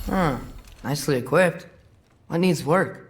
Huh. Nicely equipped. What needs work?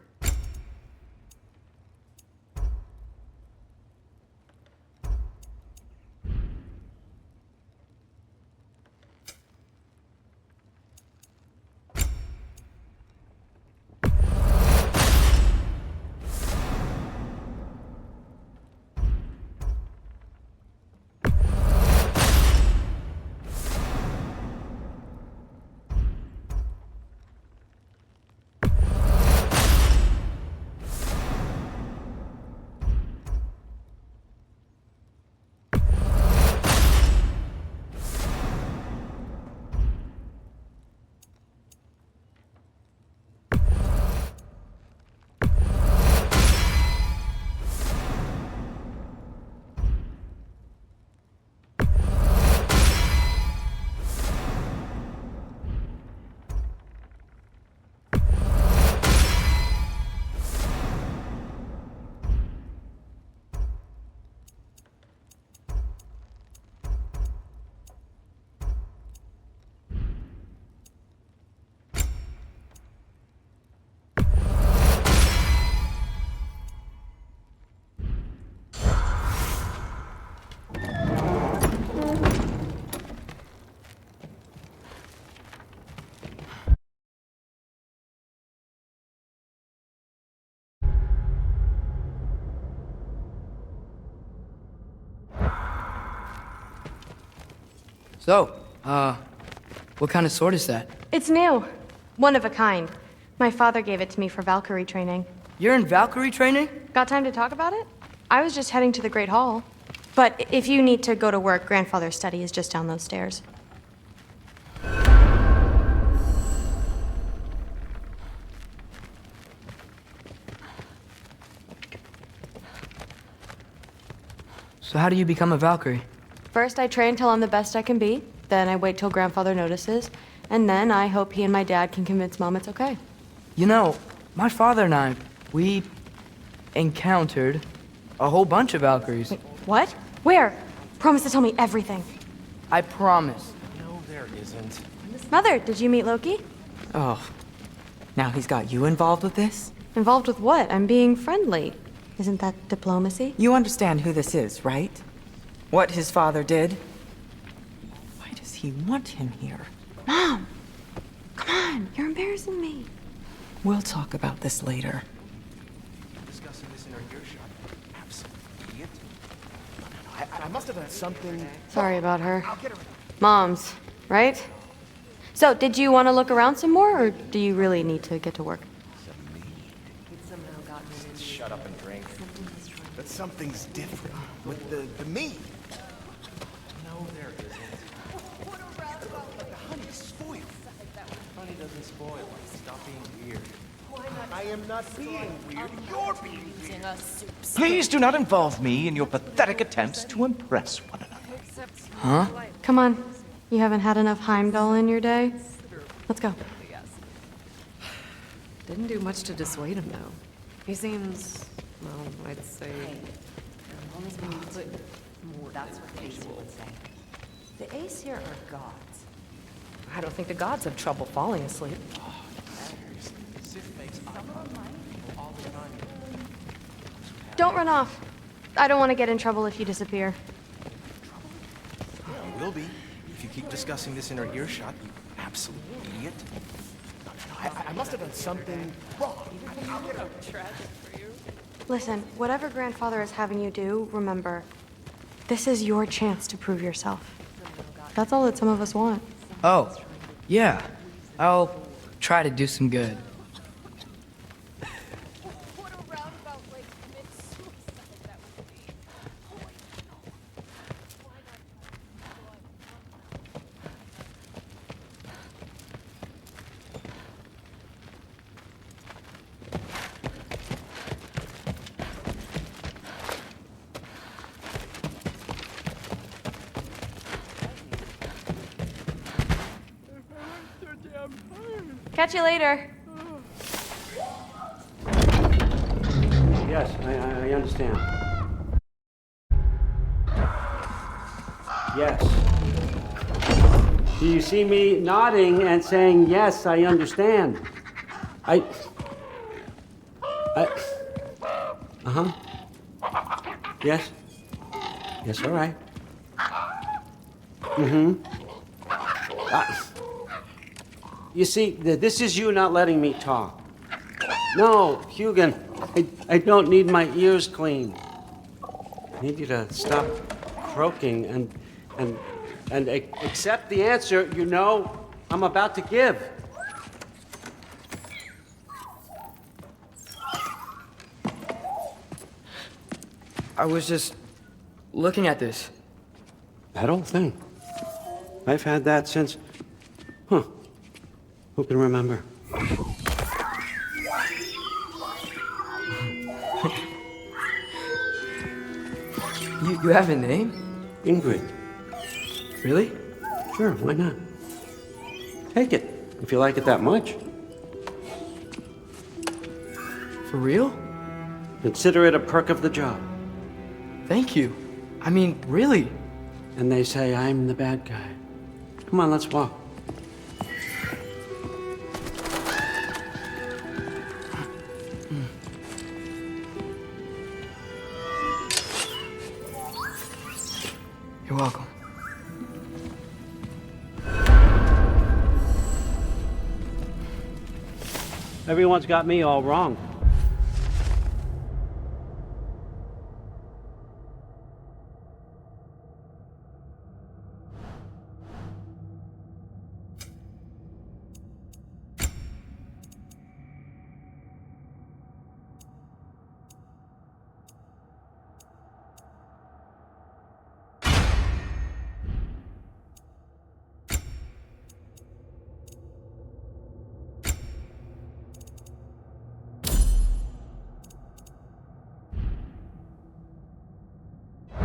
So, what kind of sword is that? It's new. One of a kind. My father gave it to me for Valkyrie training. You're in Valkyrie training? Got time to talk about it? I was just heading to the Great Hall. But if you need to go to work, Grandfather's study is just down those stairs. So how do you become a Valkyrie? First, I train till I'm the best I can be. Then I wait till Grandfather notices. And then I hope he and my dad can convince Mom it's okay. You know, my father and I, we encountered a whole bunch of Valkyries. Wait, what? Where? Promise to tell me everything. I promise. No, there isn't. Mother, did you meet Loki? Oh, now he's got you involved with this? Involved with what? I'm being friendly. Isn't that diplomacy? You understand who this is, right? What his father did? Why does he want him here? Mom! Come on, you're embarrassing me. We'll talk about this later. Discussing this in our earshot. Absolute idiot. No, I must have done something. Sorry about her. I'll get her. Mom's, right? So, did you want to look around some more, or do you really need to get to work? Shut up and drink. But something's different with the meat. No, there isn't. The honey's spoiled. Honey doesn't spoil. Stop being weird. I am not being weird. You're being weird. Please do not involve me in your pathetic attempts to impress one another. Huh? Come on. You haven't had enough Heimdall in your day? Let's go. Didn't do much to dissuade him, though. He seems, well, I'd say... That's what the ace would say. The ace here are gods. I don't think the gods have trouble falling asleep. Don't run off. I don't want to get in trouble if you disappear. You will be if you keep discussing this in our earshot. You absolute idiot. No, I must have done something wrong. I'll get her. Listen, whatever Grandfather is having you do, remember, this is your chance to prove yourself. That's all that some of us want. Oh, yeah. I'll try to do some good. Catch you later. Yes, I understand. Yes. Do you see me nodding and saying, yes, I understand? Uh-huh. Yes? Yes, all right. Mm-hmm. You see, this is you not letting me talk. No, Hugin, I don't need my ears cleaned. I need you to stop croaking and accept the answer you know I'm about to give. I was just looking at this. That old thing. I've had that since... Huh. Who can remember? You have a name? Ingrid. Really? Sure, why not? Take it, if you like it that much. For real? Consider it a perk of the job. Thank you. I mean, really. And they say I'm the bad guy. Come on, let's walk. You're welcome. Everyone's got me all wrong.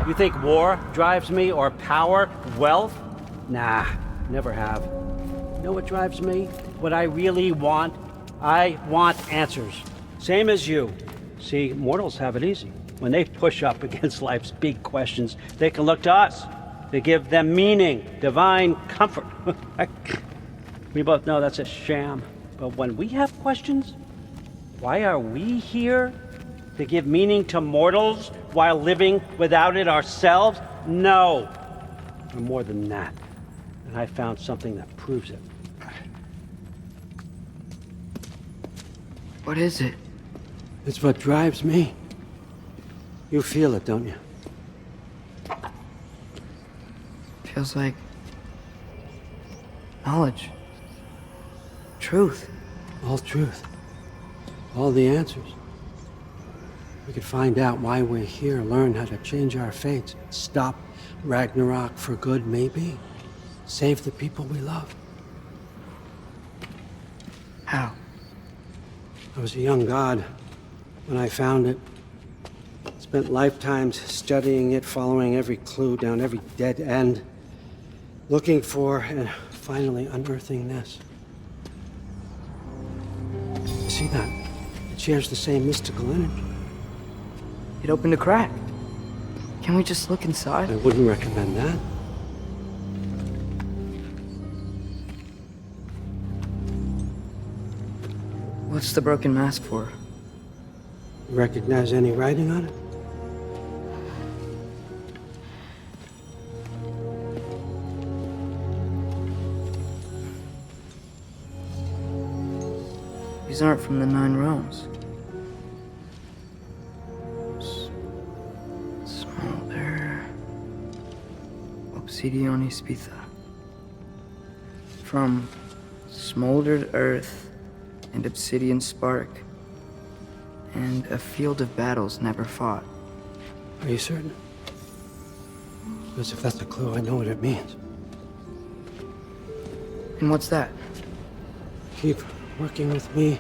You think war drives me, or power, wealth? Nah, never have. You know what drives me? What I really want? I want answers. Same as you. See, mortals have it easy. When they push up against life's big questions, they can look to us. They give them meaning, divine comfort. We both know that's a sham. But when we have questions, why are we here? To give meaning to mortals while living without it ourselves? No. We're more than that. And I found something that proves it. What is it? It's what drives me. You feel it, don't you? Feels like knowledge. Truth. All truth. All the answers. We could find out why we're here, learn how to change our fates, stop Ragnarök for good, maybe. Save the people we love. How? I was a young god when I found it. Spent lifetimes studying it, following every clue down every dead end, looking for and finally unearthing this. You see that? It shares the same mystical energy. It opened a crack. Can we just look inside? I wouldn't recommend that. What's the broken mask for? You recognize any writing on it? These aren't from the Nine Realms. Smolder. Obsidion Spitha. From smoldered earth and obsidian spark, and a field of battles never fought. Are you certain? Because if that's a clue, I know what it means. And what's that? Keep working with me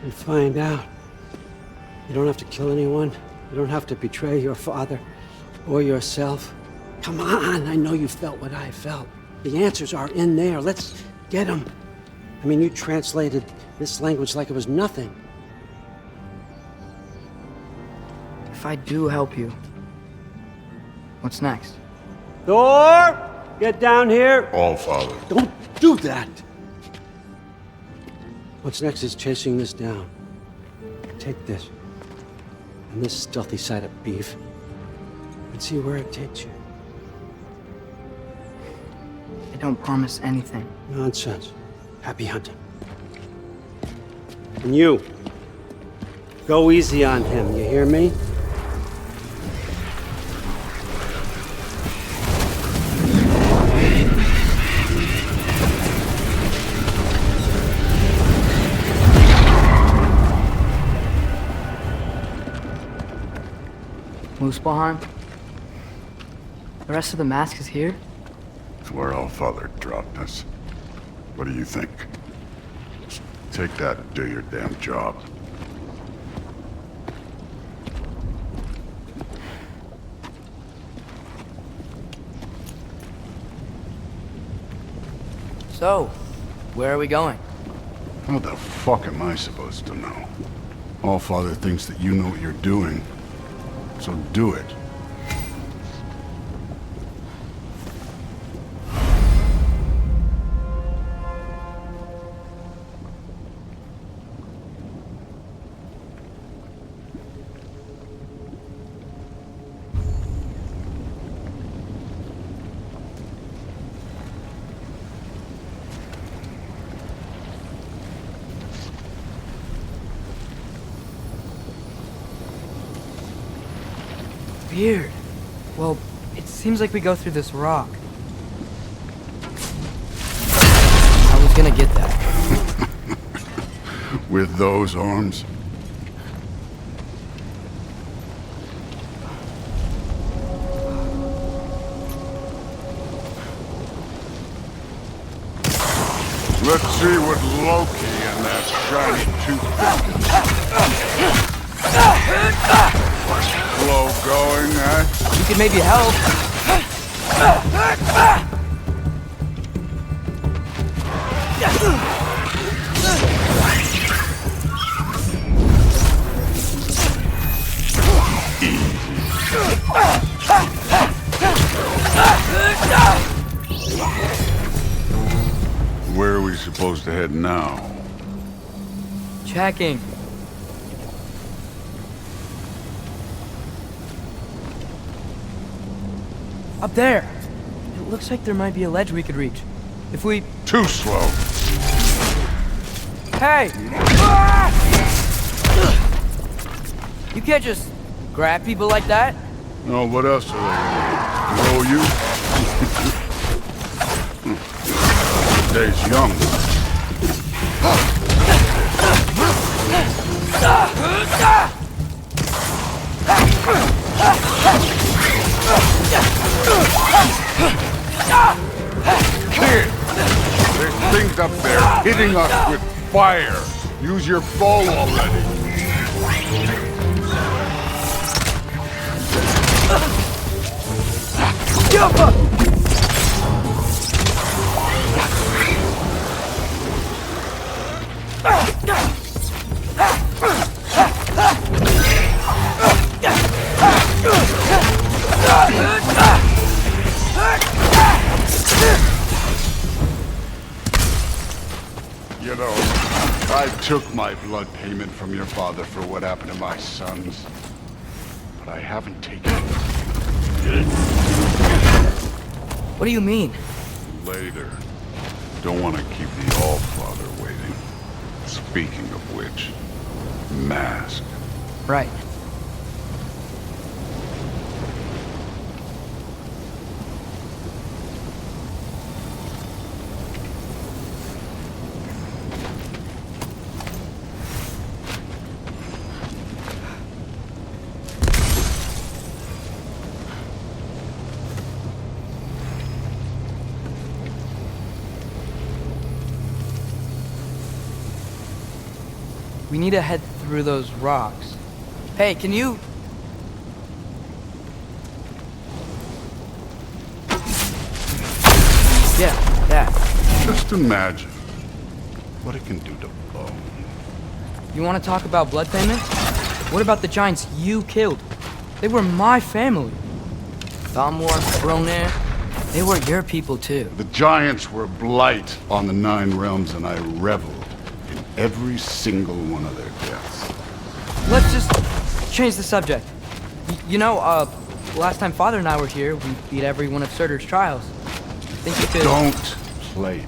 and find out. You don't have to kill anyone. You don't have to betray your father or yourself. Come on, I know you felt what I felt. The answers are in there. Let's get them. I mean, you translated this language like it was nothing. If I do help you, what's next? Thor! Get down here! All Father. Don't do that! What's next is chasing this down. Take this, and this stealthy side of beef, and see where it takes you. I don't promise anything. Nonsense. Happy hunting. And you, go easy on him, you hear me? Mooseballheim? The rest of the mask is here? It's where All Father dropped us. What do you think? Just take that and do your damn job. So, where are we going? How the fuck am I supposed to know? All Father thinks that you know what you're doing, so do it. Weird. Well, it seems like we go through this rock. I was gonna get that. With those arms? Let's see what Loki and that shiny toothpick. Slow going, eh? You could maybe help. Where are we supposed to head now? Checking. Up there. It looks like there might be a ledge we could reach. If we... Too slow. Hey! You can't just grab people like that. No, what else are they gonna do? Roll you? Day's young. Kid! There's things up there hitting us with fire. Use your bow already. You know, I took my blood payment from your father for what happened to my sons, but I haven't taken it. What do you mean? Later. Don't want to keep the All-Father waiting. Speaking of which, mask. Right. We need to head through those rocks. Hey, can you... Yeah, that. Just imagine what it can do to bone. You want to talk about blood payment? What about the giants you killed? They were my family. Thamwar, Bronir, They were your people too. The giants were blight on the 9 realms, and I reveled in every single one of their deaths. Let's just change the subject. You know, last time Father and I were here, we beat every one of Surtur's trials. Think you could... Don't play me.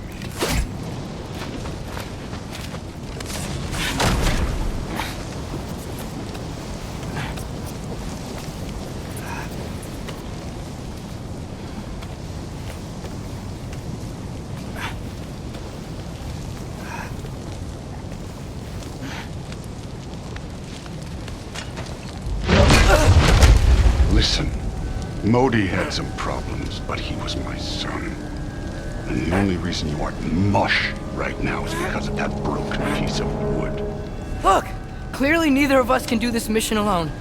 Listen, Modi had some problems, but he was my son. And the only reason you aren't mush right now is because of that broken piece of wood. Look! Clearly neither of us can do this mission alone.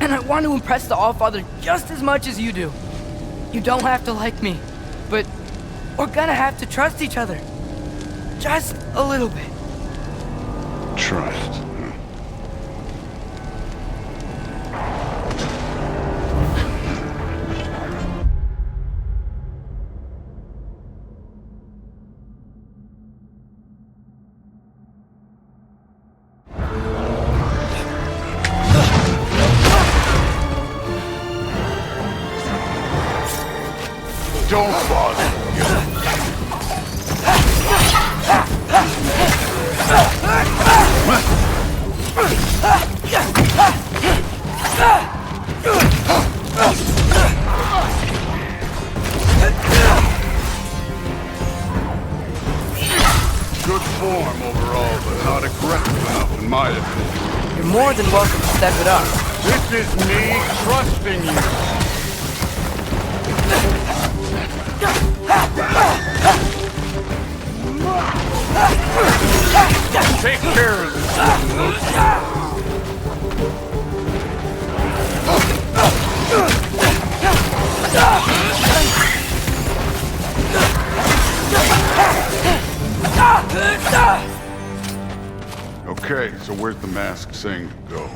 And I want to impress the Allfather just as much as you do. You don't have to like me, but we're gonna have to trust each other. Just a little bit. Trust. Huh? Don't bother. Good form overall, but not aggressive enough in my opinion. You're more than welcome to step it up. This is me trusting you. Take care of this. Okay, so where's the mask saying to go?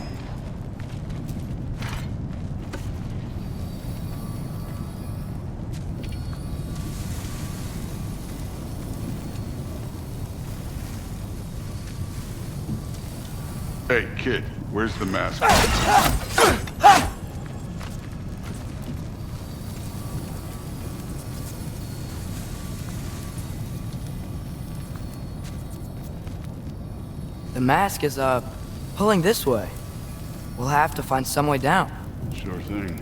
Hey, kid, where's the mask? The mask is, pulling this way. We'll have to find some way down. Sure thing.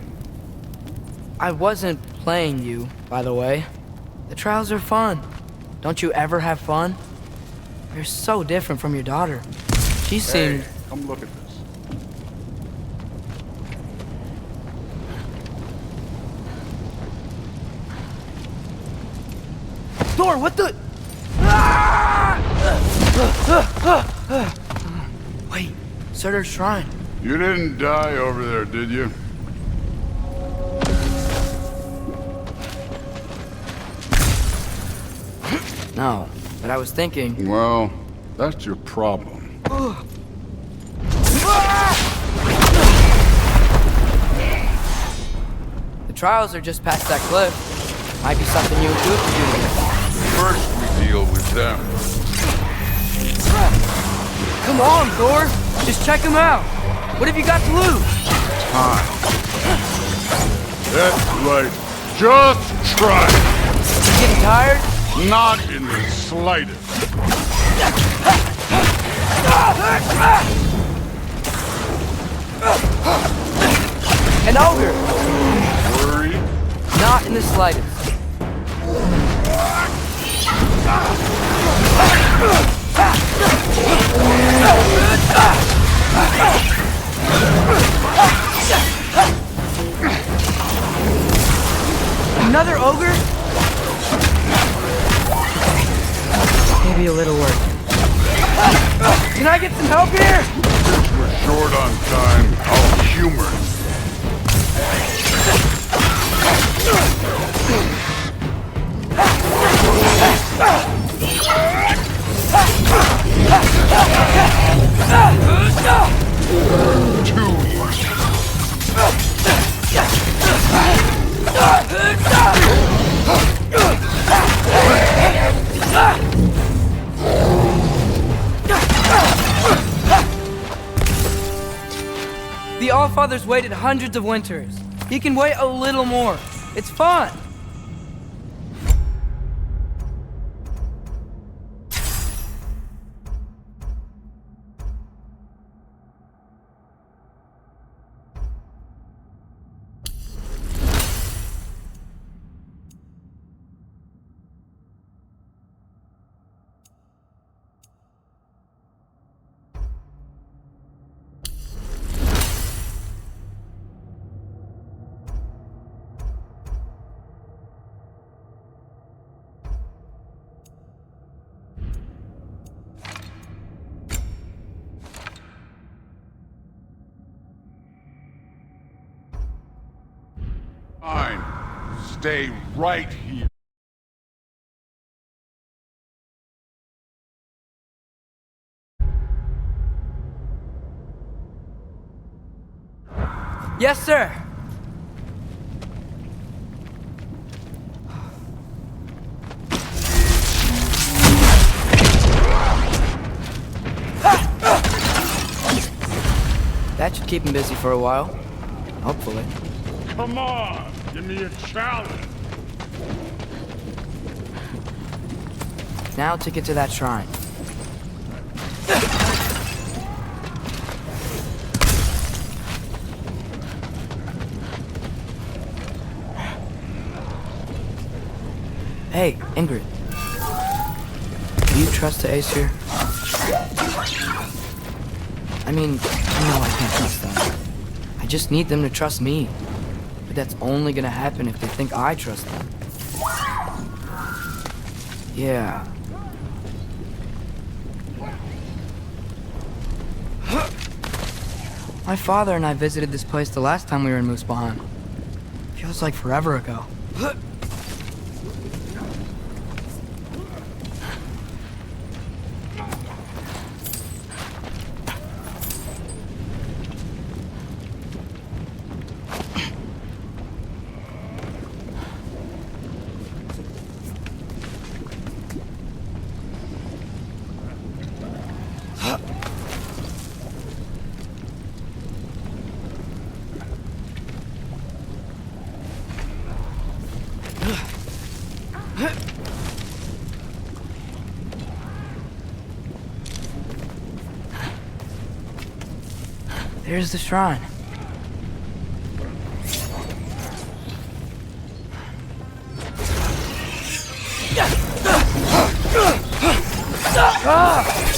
I wasn't playing you, by the way. The trials are fun. Don't you ever have fun? You're so different from your daughter. She seemed... Hey, come look at this. Thor, what the... Wait, Surtur's shrine. You didn't die over there, did you? No, but I was thinking... Well, that's your problem. The trials are just past that cliff. Might be something you and Goop could do together. First we deal with them. Come on, Thor! Just check him out! What have you got to lose? Time. That's right. Just try. You getting tired? Not in the slightest. An ogre! Worried? Not in the slightest. Another ogre? Maybe a little work. Can I get some help here? Since we're short on time, I'll humor it. Too easy. Allfather's waited hundreds of winters. He can wait a little more. It's fun. Fine. Stay right here. Yes, sir. That should keep him busy for a while. Hopefully. Come on, give me a challenge. Now to get to that shrine. Hey, Ingrid. Do you trust the Ace here? I mean, I know I can't trust them. I just need them to trust me. But that's only gonna happen if they think I trust them. Yeah. My father and I visited this place the last time we were in Moosbahan. Feels like forever ago. There's the shrine.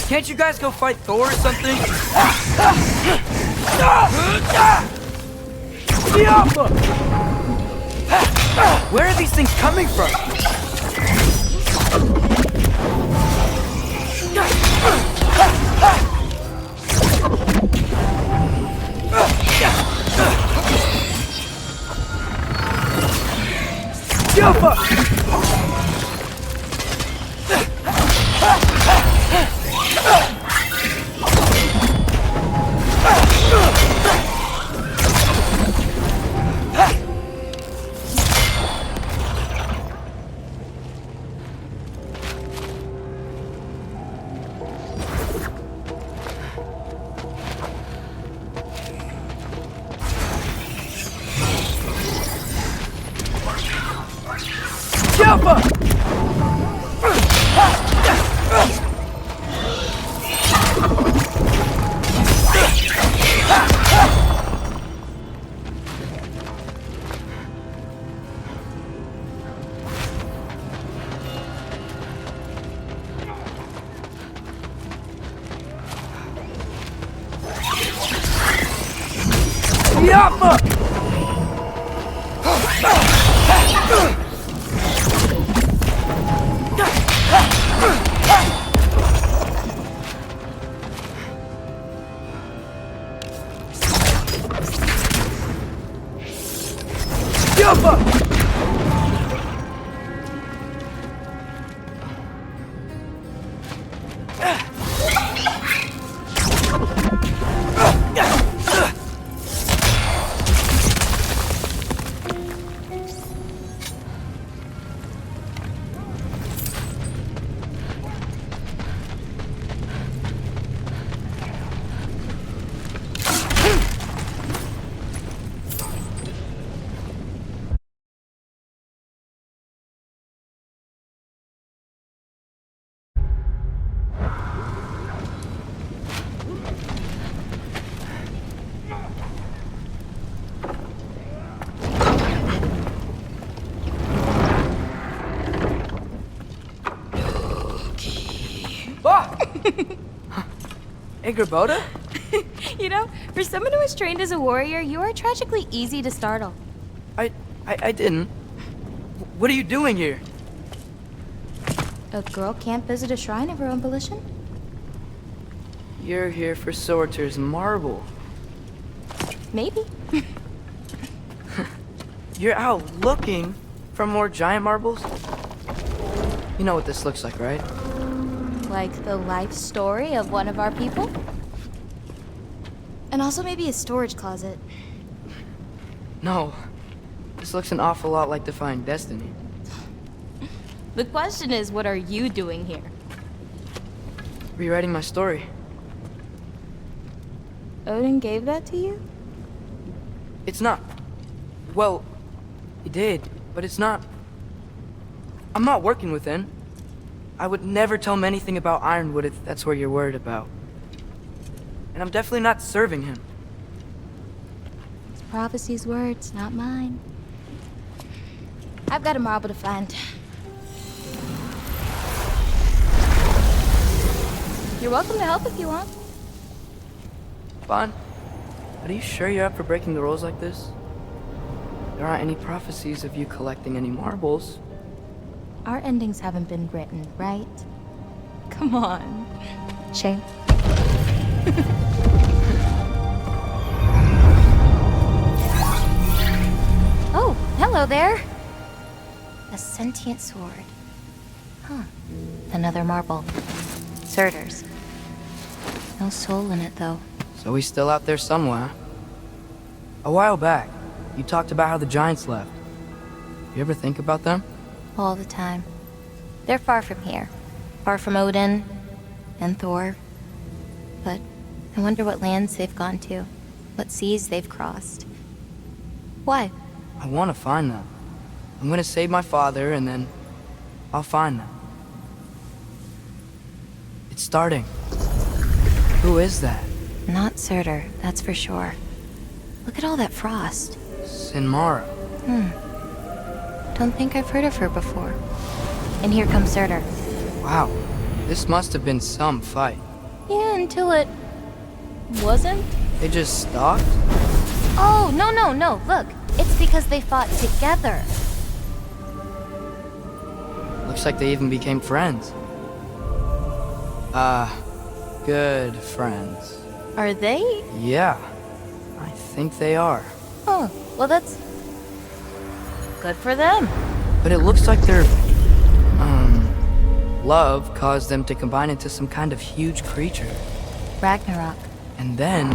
Can't you guys go fight Thor or something? Where are these things coming from? Hey, G.O.W? You know, for someone who was trained as a warrior, you are tragically easy to startle. I didn't. What are you doing here? A girl can't visit a shrine of her own volition? You're here for Sorter's marble. Maybe. You're out looking for more giant marbles? You know what this looks like, right? Like the life story of one of our people? And also maybe a storage closet. No. This looks an awful lot like Defying Destiny. The question is, what are you doing here? Rewriting my story. Odin gave that to you? It's not. Well, he did, but it's not. I'm not working with him. I would never tell him anything about Ironwood if that's what you're worried about. And I'm definitely not serving him. It's prophecy's words, not mine. I've got a marble to find. You're welcome to help if you want. Bon, are you sure you're up for breaking the rules like this? There aren't any prophecies of you collecting any marbles. Our endings haven't been written, right? Come on. Shame. Oh, hello there. A sentient sword. Huh. Another marble. Surtur's. No soul in it, though. So he's still out there somewhere. A while back, you talked about how the giants left. You ever think about them? All the time. They're far from here. Far from Odin and Thor. But I wonder what lands they've gone to. What seas they've crossed. Why? I want to find them. I'm gonna save my father, and then I'll find them. It's starting. Who is that? Not Surtur, that's for sure. Look at all that frost. Sinmara. Don't think I've heard of her before. And here comes Surtur. Wow. This must have been some fight. Yeah, until it... wasn't? They just stopped? Oh, no. Look, it's because they fought together. Looks like they even became friends. Good friends. Are they? Yeah, I think they are. Oh, well that's... good for them. But it looks like their, love caused them to combine into some kind of huge creature. Ragnarok. And then...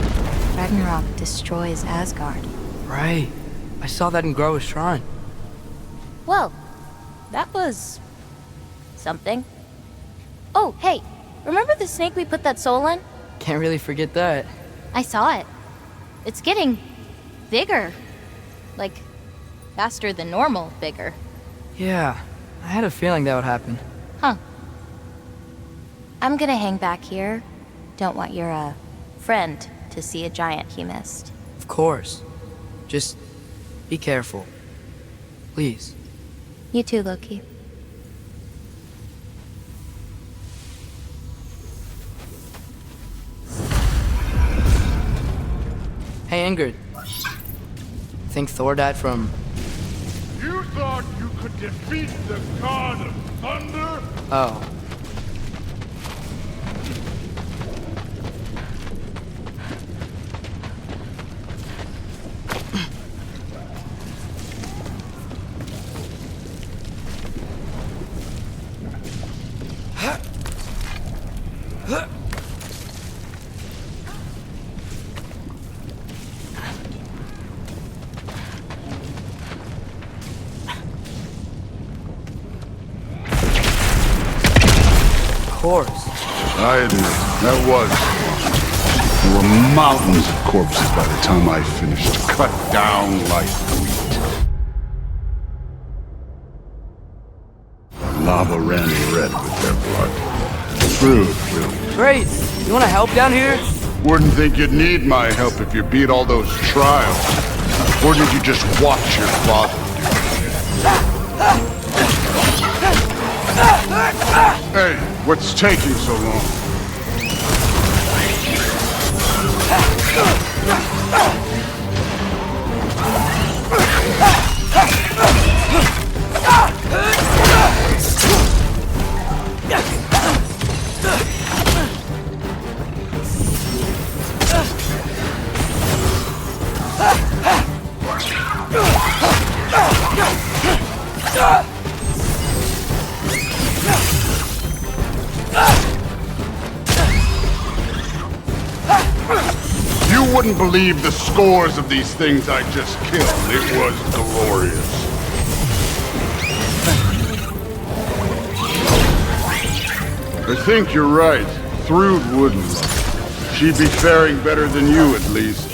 Ragnarok destroys Asgard. Right. I saw that in Groa's shrine. Well, that was... something. Oh, hey, remember the snake we put that soul in? Can't really forget that. I saw it. It's getting... bigger. Like, faster than normal bigger. Yeah, I had a feeling that would happen. Huh. I'm gonna hang back here. Don't want your, friend to see a giant he missed. Of course. Just be careful. Please. You too, Loki. Hey, Ingrid. Think Thor died from... You thought you could defeat the god of thunder? Oh. I admit, that was fun. There were mountains of corpses by the time I finished, cut down like wheat. Lava ran red with their blood. True. Great! You wanna help down here? Wouldn't think you'd need my help if you beat all those trials. Or did you just watch your father do it? Hey, what's taking so long? You wouldn't believe the scores of these things I just killed. It was glorious. I think you're right. Thrud wouldn't. She'd be faring better than you, at least.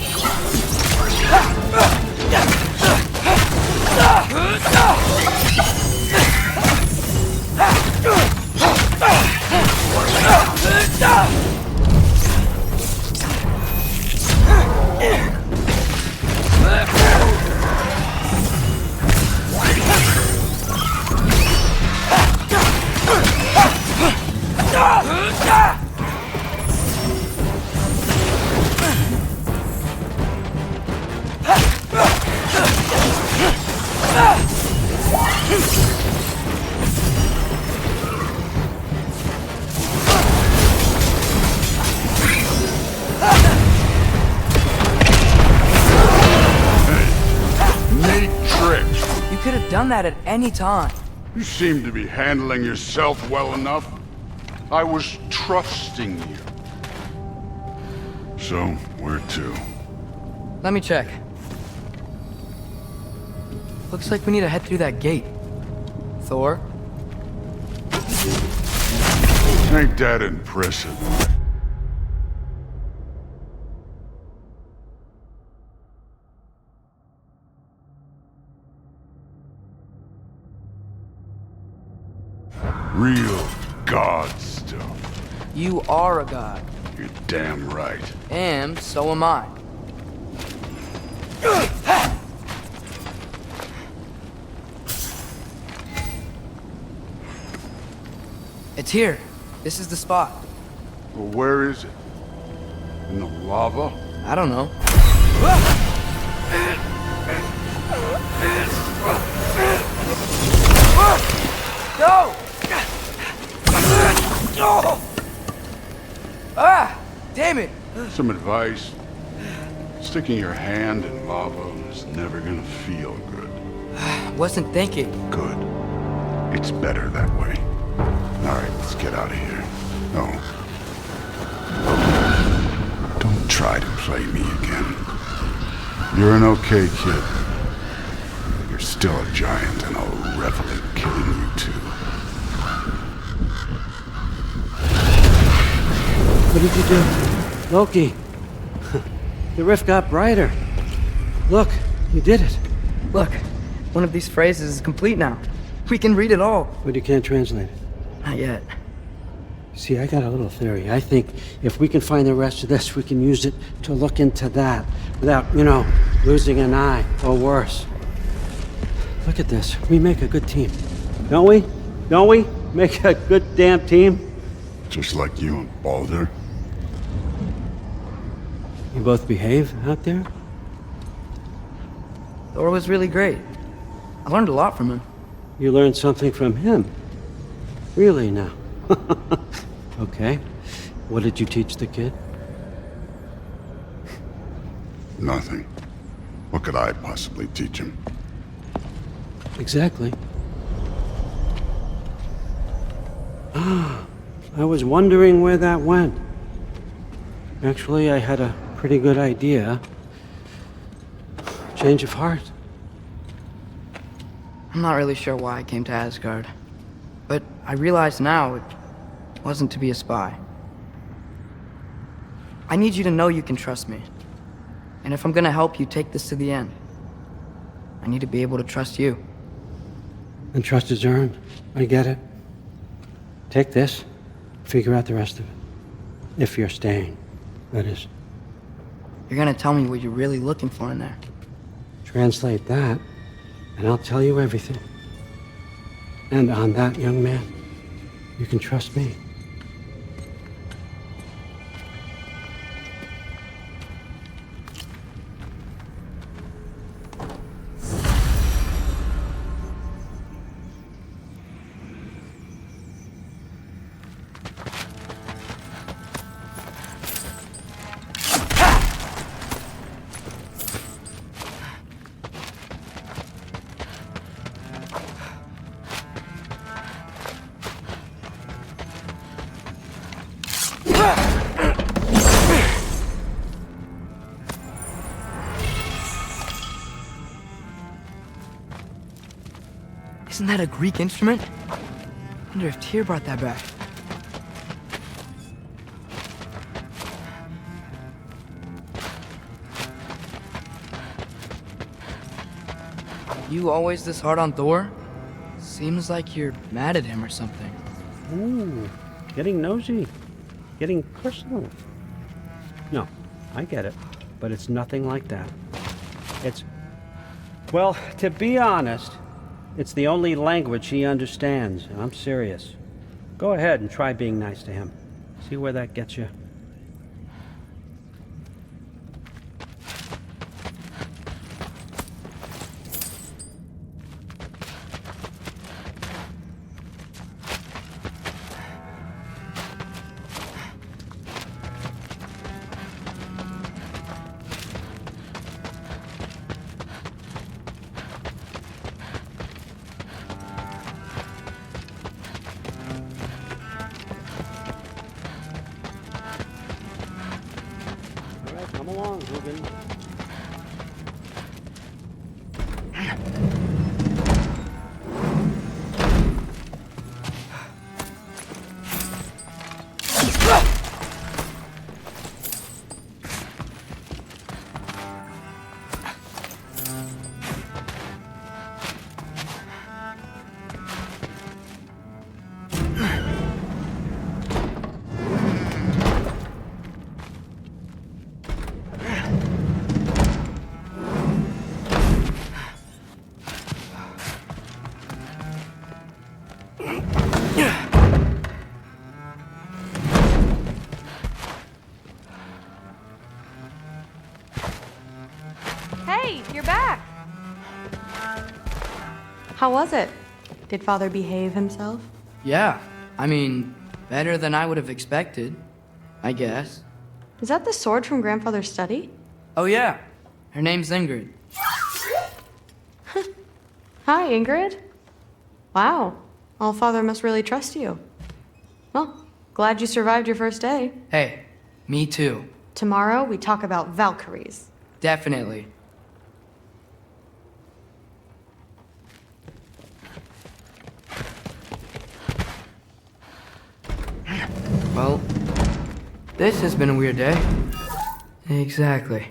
Done that at any time. You seem to be handling yourself well enough. I was trusting you. So, where to? Let me check. Looks like we need to head through that gate. Thor? Ain't that impressive? Real god stuff. You are a god. You're damn right. And so am I. It's here. This is the spot. Well, where is it? In the lava? I don't know. Go! Ah! Damn it! Some advice. Sticking your hand in lava is never gonna feel good. Wasn't thinking. Good. It's better that way. Alright, let's get out of here. No. Don't try to play me again. You're an okay kid. But you're still a giant, and I'll revel in killing you too. What did you do? Loki! The rift got brighter. Look, you did it. Look, one of these phrases is complete now. We can read it all. But you can't translate it. Not yet. See, I got a little theory. I think if we can find the rest of this, we can use it to look into that without, losing an eye or worse. Look at this. We make a good team. Don't we? Don't we? Make a good damn team? Just like you and Baldur. You both behave out there? Thor was really great. I learned a lot from him. You learned something from him? Really now? Okay. What did you teach the kid? Nothing. What could I possibly teach him? Exactly. Ah, I was wondering where that went. Actually, I had a pretty good idea. Change of heart. I'm not really sure why I came to Asgard. But I realize now it wasn't to be a spy. I need you to know you can trust me. And if I'm gonna help you take this to the end, I need to be able to trust you. And trust is earned. I get it. Take this, figure out the rest of it. If you're staying, that is. You're gonna tell me what you're really looking for in there. Translate that, and I'll tell you everything. And on that, young man, you can trust me. Isn't that a Greek instrument? Wonder if Tyr brought that back. You always this hard on Thor? Seems like you're mad at him or something. Ooh, getting nosy. Getting personal. No, I get it. But it's nothing like that. It's... Well, to be honest, it's the only language he understands, and I'm serious. Go ahead and try being nice to him. See where that gets you. Come along, Ruben. Hey, you're back! How was it? Did Father behave himself? Yeah, I mean, better than I would have expected, I guess. Is that the sword from Grandfather's study? Oh yeah, her name's Ingrid. Hi, Ingrid. Wow, All-Father must really trust you. Well, glad you survived your first day. Hey, me too. Tomorrow, we talk about Valkyries. Definitely. Well, this has been a weird day. Exactly.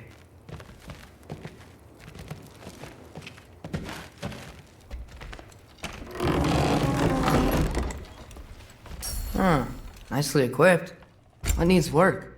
Huh, nicely equipped. What needs work?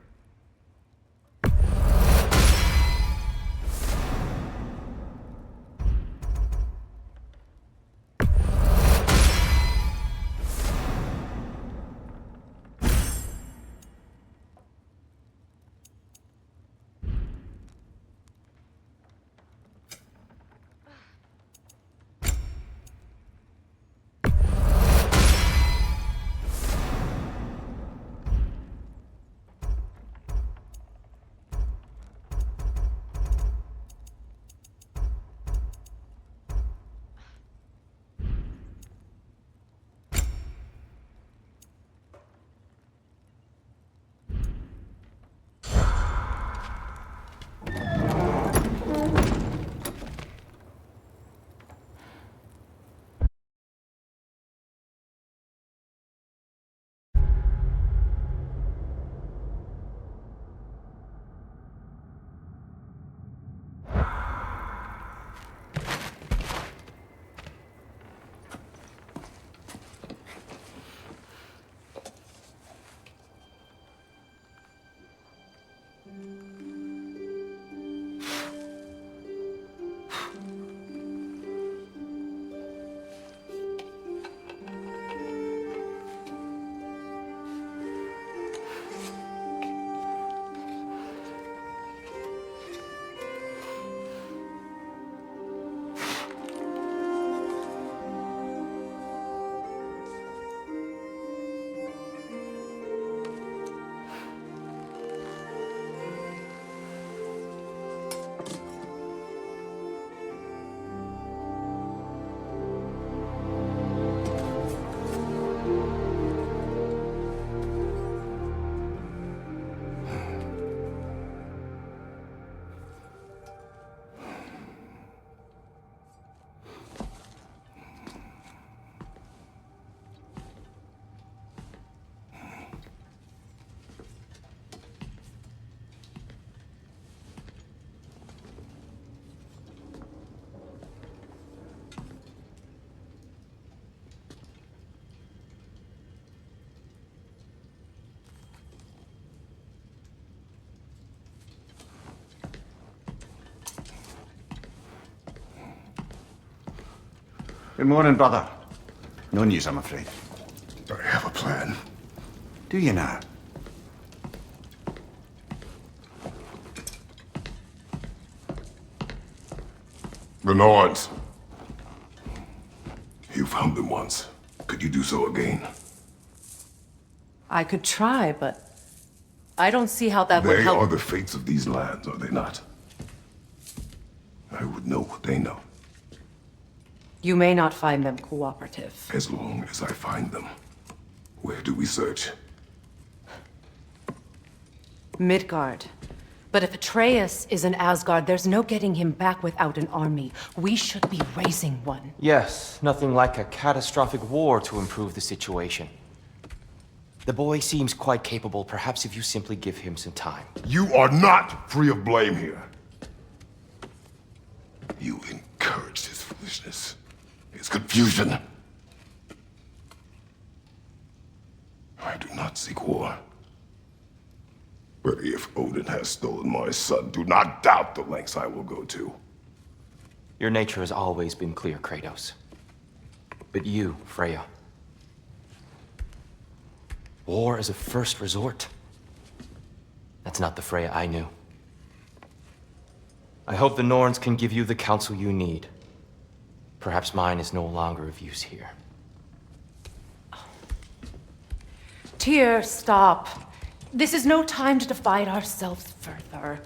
Good morning, brother. No news, I'm afraid. I have a plan. Do you now? The Norns. You found them once. Could you do so again? I could try, but I don't see how that would They help. are the fates of these lands, are they not? I would know what they know, You may not find them cooperative. as long as I find them. Where do we search? Midgard. But if Atreus is in Asgard, there's no getting him back without an army. We should be raising one. Yes, nothing like a catastrophic war to improve the situation. The boy seems quite capable. Perhaps if you simply give him some time. You are not free of blame here. You encouraged his foolishness, his confusion. I do not seek war. But if Odin has stolen my son, do not doubt the lengths I will go to. Your nature has always been clear, Kratos. But you, Freya. War is a first resort. That's not the Freya I knew. I hope the Norns can give you the counsel you need. Perhaps mine is no longer of use here. Tyr, stop. This is no time to divide ourselves further.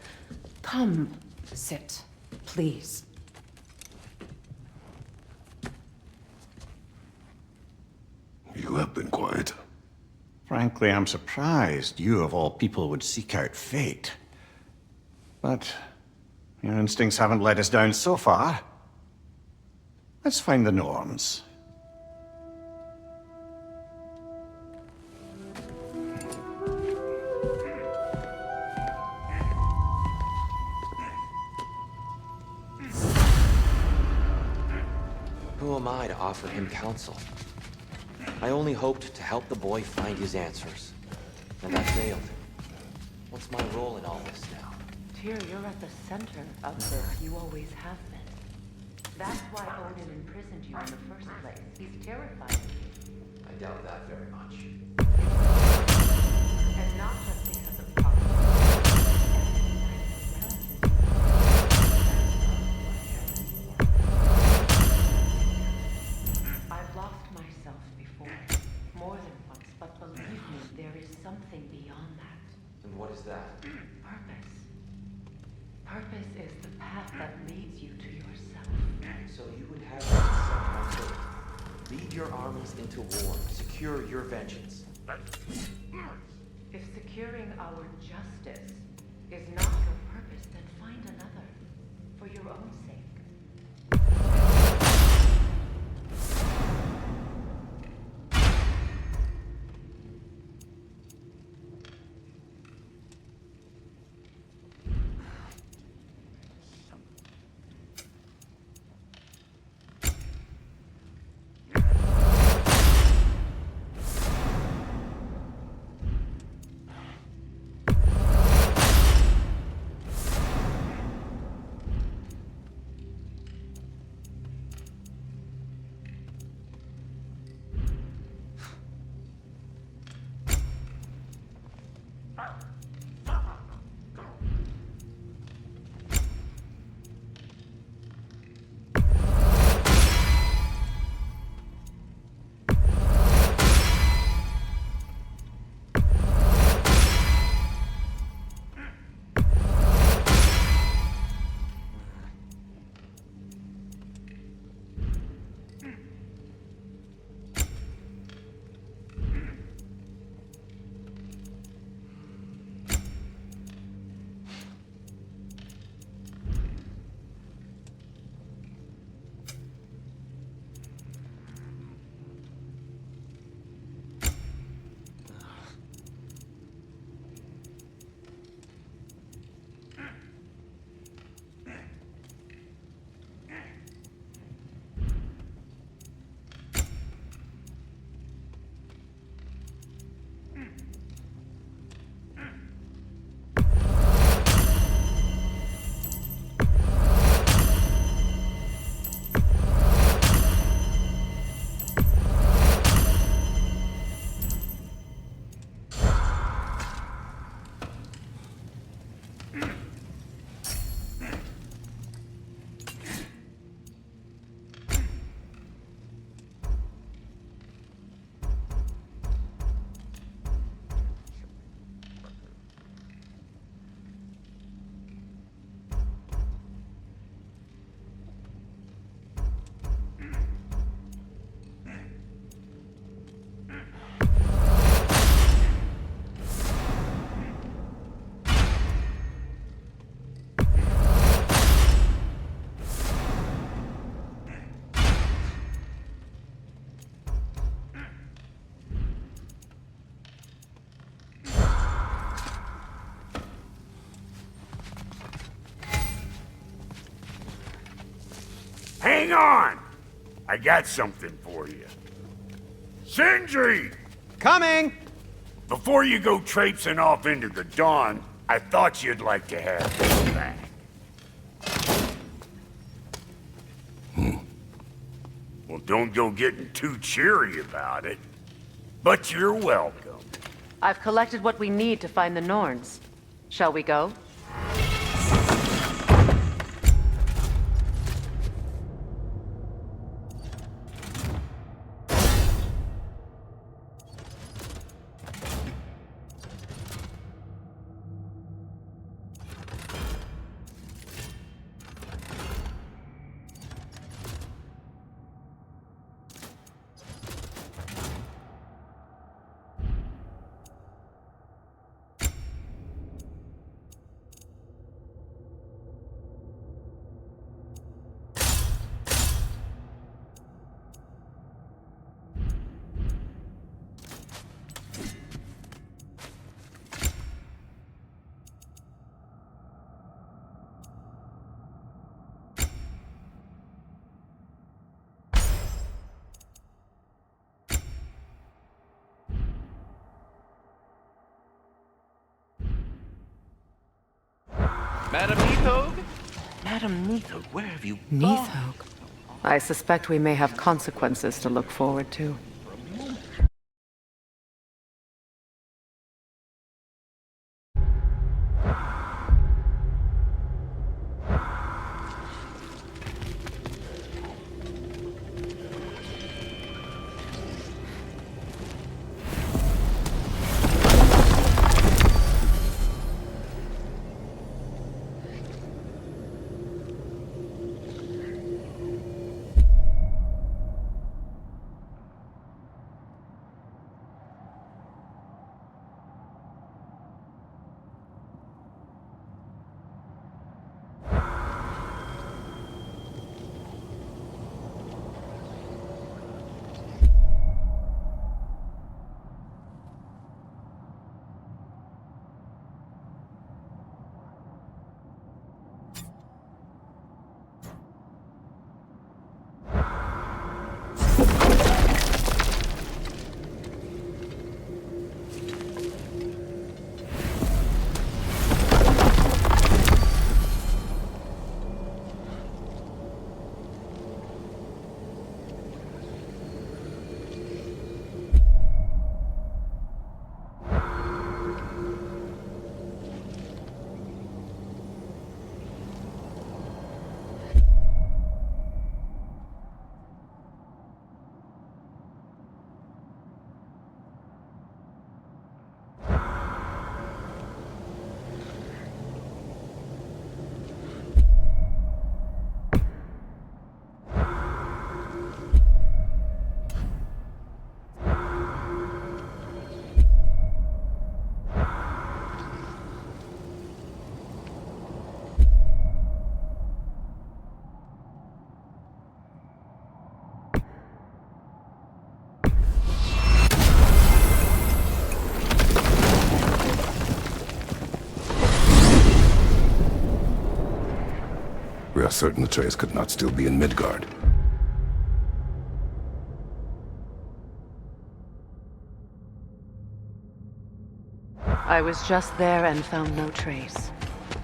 Come, sit, please. You have been quiet. Frankly, I'm surprised you, of all people, would seek out fate. But your instincts haven't let us down so far. Let's find the Norns. Who am I to offer him counsel? I only hoped to help the boy find his answers. And I failed. What's my role in all this now? Tyr, you're at the center of this. You always have been. That's why Odin imprisoned you in the first place. He's terrified of you. I doubt that very much. And not just because of prophecy. I've lost myself before. More than once, but believe me, there is something beyond that. And what is that? Purpose. Purpose is the path that leads you to yourself. So you would have me set my fate. Lead your armies into war. Secure your vengeance. If securing our justice is not your purpose, then find another. For your own sake. Hang on! I got something for you. Sindri! Coming! Before you go traipsing off into the dawn, I thought you'd like to have this back. Well, don't go getting too cheery about it. But you're welcome. I've collected what we need to find the Norns. Shall we go? Madam Neathog? Madam Neathog, where have you gone? Neathog. I suspect we may have consequences to look forward to. We are certain the trace could not still be in Midgard. I was just there and found no trace.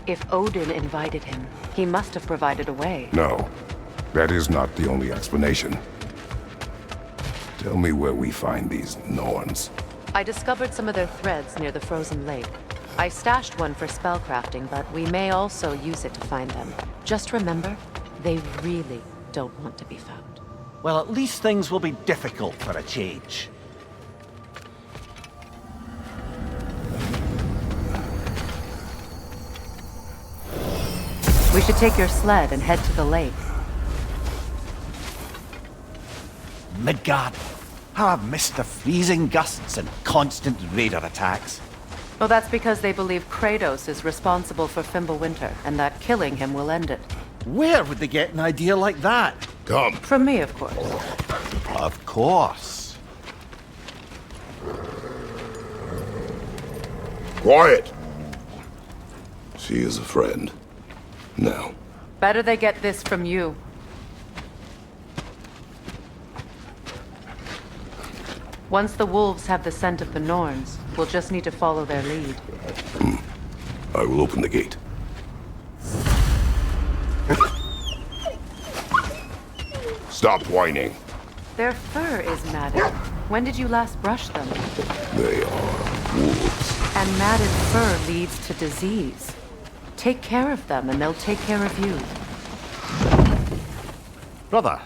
If Odin invited him, he must have provided a way. No, that is not the only explanation. Tell me where we find these Norns. I discovered some of their threads near the frozen lake. I stashed one for spellcrafting, but we may also use it to find them. Just remember, they really don't want to be found. Well, at least things will be difficult for a change. We should take your sled and head to the lake. Midgard. How I've missed the freezing gusts and constant raider attacks. Well, that's because they believe Kratos is responsible for Fimbulwinter, and that killing him will end it. Where would they get an idea like that? Come. From me, of course. Of course. Quiet! She is a friend. Now. Better they get this from you. Once the wolves have the scent of the Norns, we'll just need to follow their lead. I will open the gate. Stop whining. Their fur is matted. When did you last brush them? They are wolves. And matted fur leads to disease. Take care of them, and they'll take care of you. Brother,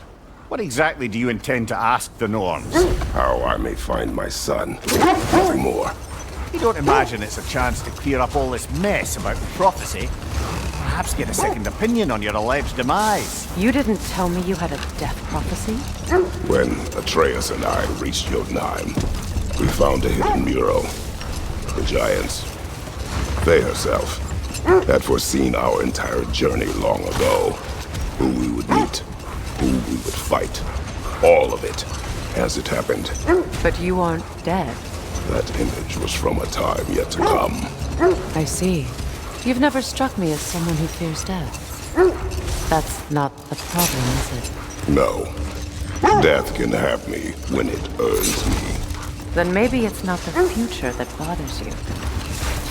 what exactly do you intend to ask the Norns? How I may find my son. Nothing more. You don't imagine it's a chance to clear up all this mess about prophecy? Perhaps get a second opinion on your alleged demise. You didn't tell me you had a death prophecy? When Atreus and I reached Jotunheim, we found a hidden mural. The giants, they herself, had foreseen our entire journey long ago. Who we would meet, who we would fight. All of it, as it happened. But you aren't dead. That image was from a time yet to come. I see. You've never struck me as someone who fears death. That's not the problem, is it? No. Death can have me when it earns me. Then maybe it's not the future that bothers you.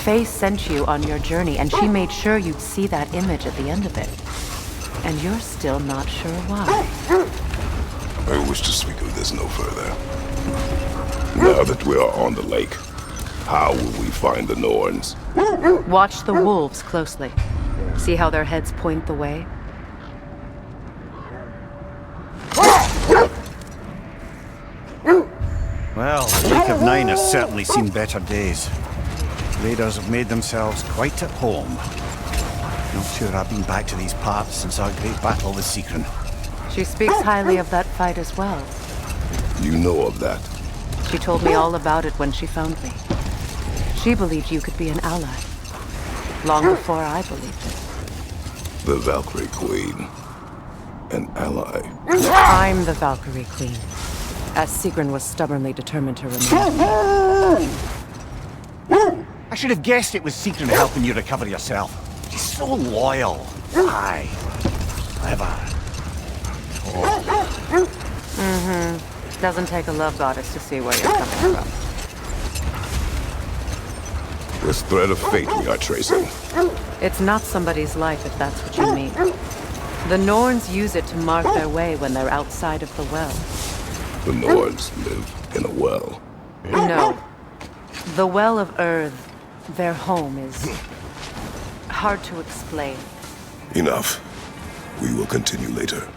Faye sent you on your journey, and she made sure you'd see that image at the end of it. And you're still not sure why. I wish to speak of this no further. Now that we are on the lake, how will we find the Norns? Watch the wolves closely. See how their heads point the way? Well, the Lake of Nine has certainly seen better days. Raiders have made themselves quite at home. Not sure I've been back to these parts since our great battle with Secren. She speaks highly of that fight as well. You know of that? She told me all about it when she found me. She believed you could be an ally. Long before I believed it. The Valkyrie Queen. An ally. I'm the Valkyrie Queen. As Sigrun was stubbornly determined to remain. I should have guessed it was Secren helping you recover yourself. She's so loyal. Aye. Clever. Mm-hmm. Doesn't take a love goddess to see where you're coming from. This thread of fate we are tracing. It's not somebody's life, if that's what you mean. The Norns use it to mark their way when they're outside of the well. The Norns live in a well. No. The Well of Earth, their home, is hard to explain. Enough. We will continue later.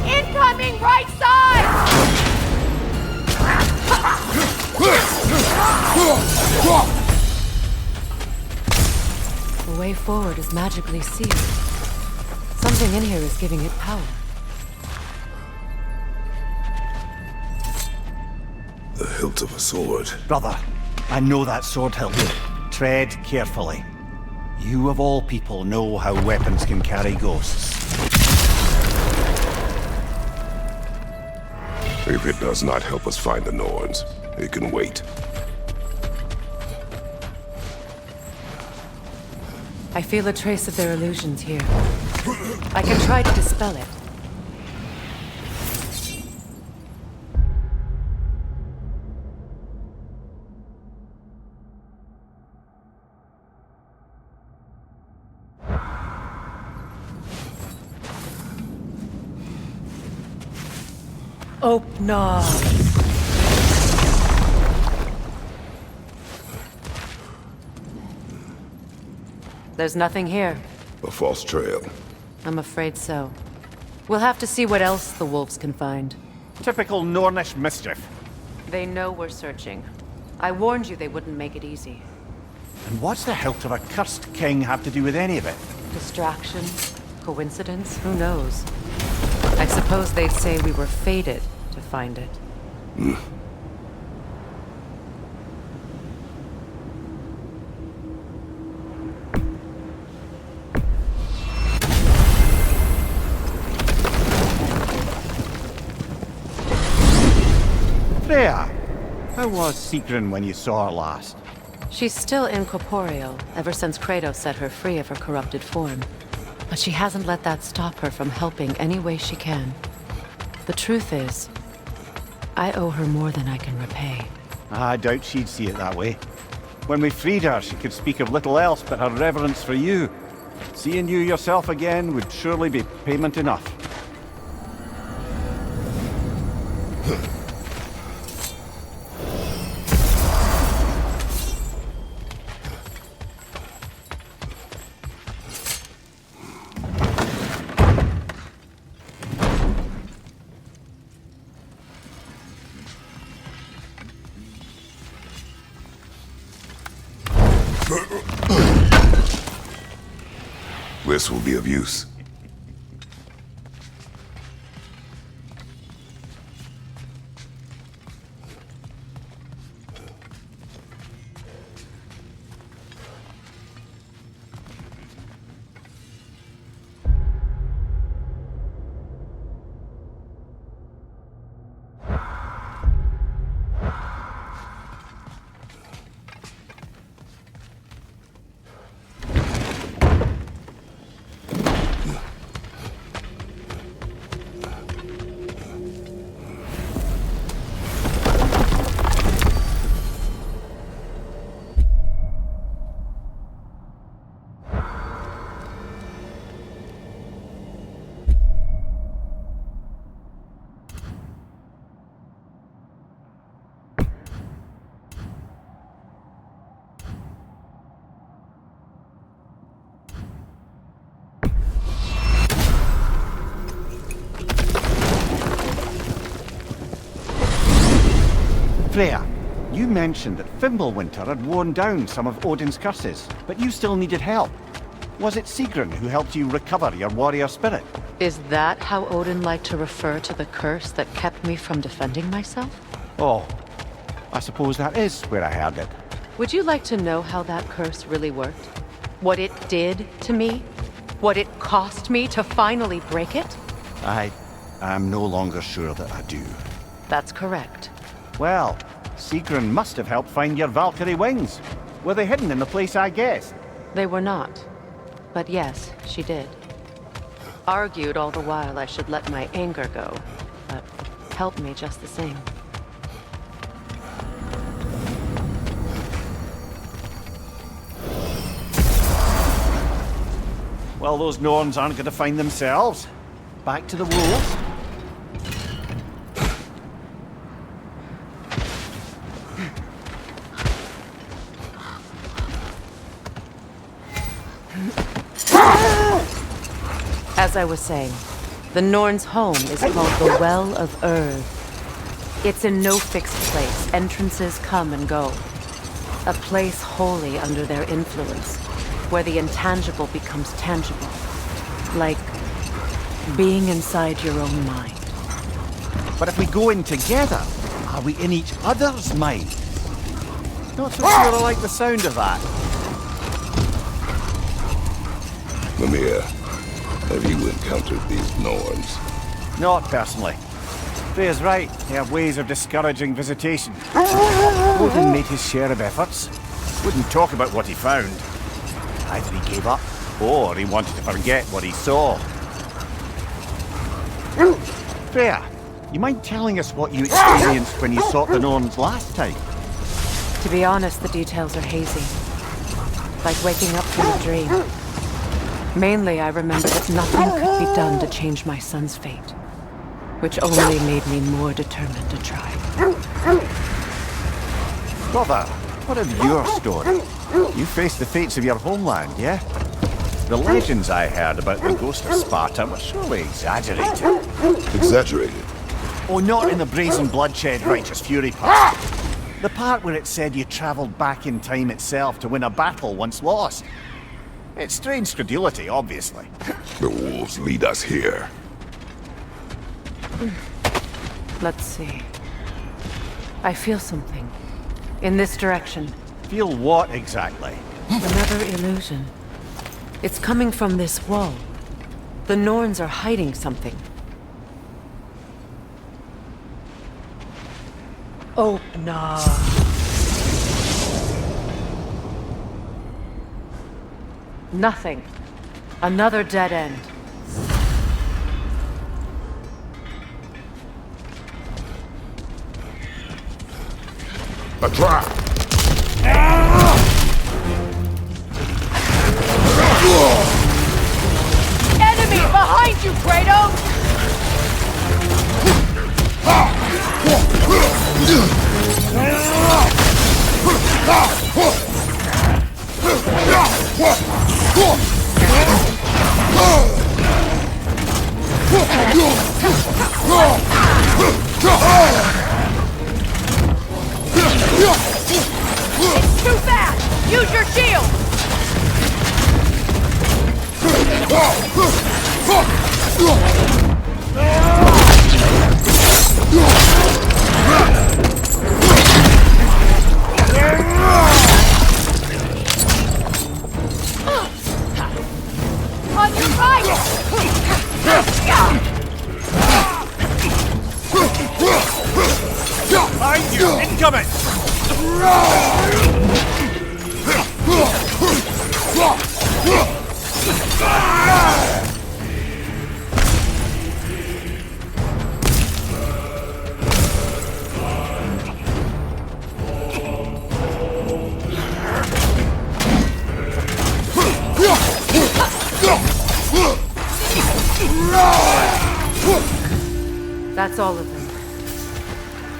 Incoming right side! The way forward is magically sealed. Something in here is giving it power. The hilt of a sword. Brother, I know that sword hilt. tread carefully. You of all people know how weapons can carry ghosts. If it does not help us find the Norns, it can wait. I feel a trace of their illusions here. I can try to dispel it. Open. There's nothing here. A false trail. I'm afraid so. We'll have to see what else the wolves can find. Typical Nornish mischief. They know we're searching. I warned you they wouldn't make it easy. And what's the hilt of a cursed king have to do with any of it? Distraction? Coincidence? Who knows? I suppose they'd say we were fated to find it. Freya! How was Sigrun when you saw her last? She's still incorporeal, ever since Kratos set her free of her corrupted form. But she hasn't let that stop her from helping any way she can. The truth is, I owe her more than I can repay. I doubt she'd see it that way. When we freed her, she could speak of little else but her reverence for you. Seeing you yourself again would surely be payment enough. This will be of use. Freya, you mentioned that Fimbulwinter had worn down some of Odin's curses, but you still needed help. Was it Sigrun who helped you recover your warrior spirit? Is that how Odin liked to refer to the curse that kept me from defending myself? Oh, I suppose that is where I heard it. Would you like to know how that curse really worked? What it did to me? What it cost me to finally break it? I'm no longer sure that I do. That's correct. Well, Sigrun must have helped find your Valkyrie wings. Were they hidden in the place I guessed? They were not. But yes, she did. Argued all the while I should let my anger go, but helped me just the same. Well, those Norns aren't going to find themselves. Back to the wolves. As I was saying, the Norn's home is called the Well of Earth. It's in no fixed place. Entrances come and go. A place wholly under their influence, where the intangible becomes tangible. Like being inside your own mind. But if we go in together, are we in each other's mind? Not so sure I like the sound of that. Mimir, have you encountered these Norns? Not personally. Freya's right. They have ways of discouraging visitation. Odin made his share of efforts. Wouldn't talk about what he found. Either he gave up, or he wanted to forget what he saw. Freya, you mind telling us what you experienced when you sought the Norns last time? To be honest, the details are hazy. Like waking up from a dream. Mainly, I remember that nothing could be done to change my son's fate. Which only made me more determined to try. Brother, what of your story? You faced the fates of your homeland, yeah? The legends I heard about the ghost of Sparta were surely exaggerated. Exaggerated? Oh, not in the brazen bloodshed righteous fury part. The part where it said you travelled back in time itself to win a battle once lost. It's strange credulity, obviously. The wolves lead us here. Let's see. I feel something. In this direction. Feel what exactly? Another illusion. It's coming from this wall. The Norns are hiding something. Oh, no. Nothing. Another dead end. A trap! Enemy behind you, Kratos! It's too fast! Use your shield! On your right! Behind you! Incoming! That's all of them.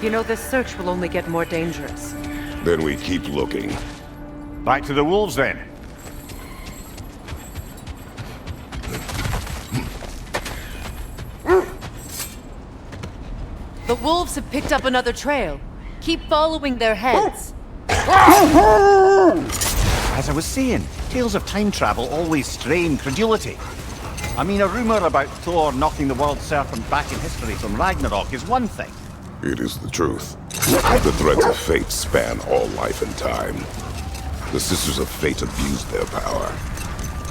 You know, this search will only get more dangerous. Then we keep looking. Back to the wolves, then. The wolves have picked up another trail. Keep following their heads. As I was saying, tales of time travel always strain credulity. I mean, a rumor about Thor knocking the world serpent back in history from Ragnarök is one thing. It is the truth. The threads of fate span all life and time. The Sisters of Fate abused their power.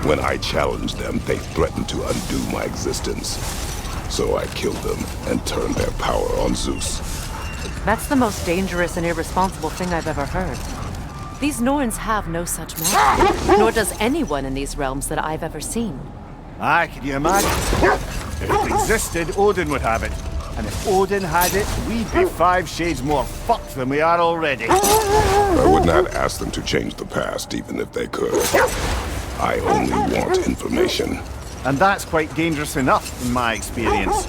When I challenged them, they threatened to undo my existence. So I killed them and turned their power on Zeus. That's the most dangerous and irresponsible thing I've ever heard. These Norns have no such magic, nor does anyone in these realms that I've ever seen. Aye, can you imagine? If it existed, Odin would have it. And if Odin had it, we'd be 5 shades more fucked than we are already. I would not ask them to change the past, even if they could. I only want information. And that's quite dangerous enough, in my experience.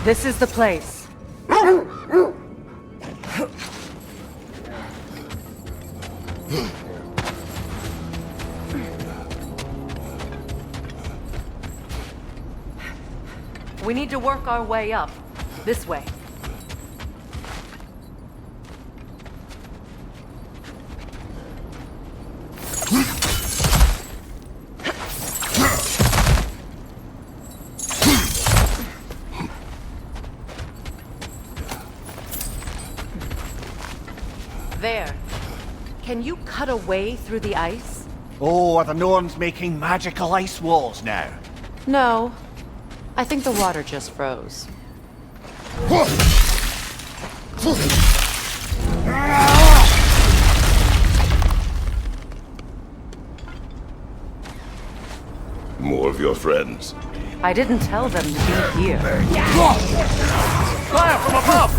This is the place. We need to work our way up. This way. There. Can you cut a way through the ice? Oh, are the Norns making magical ice walls now? No. I think the water just froze. More of your friends. I didn't tell them to be here. Fire from above!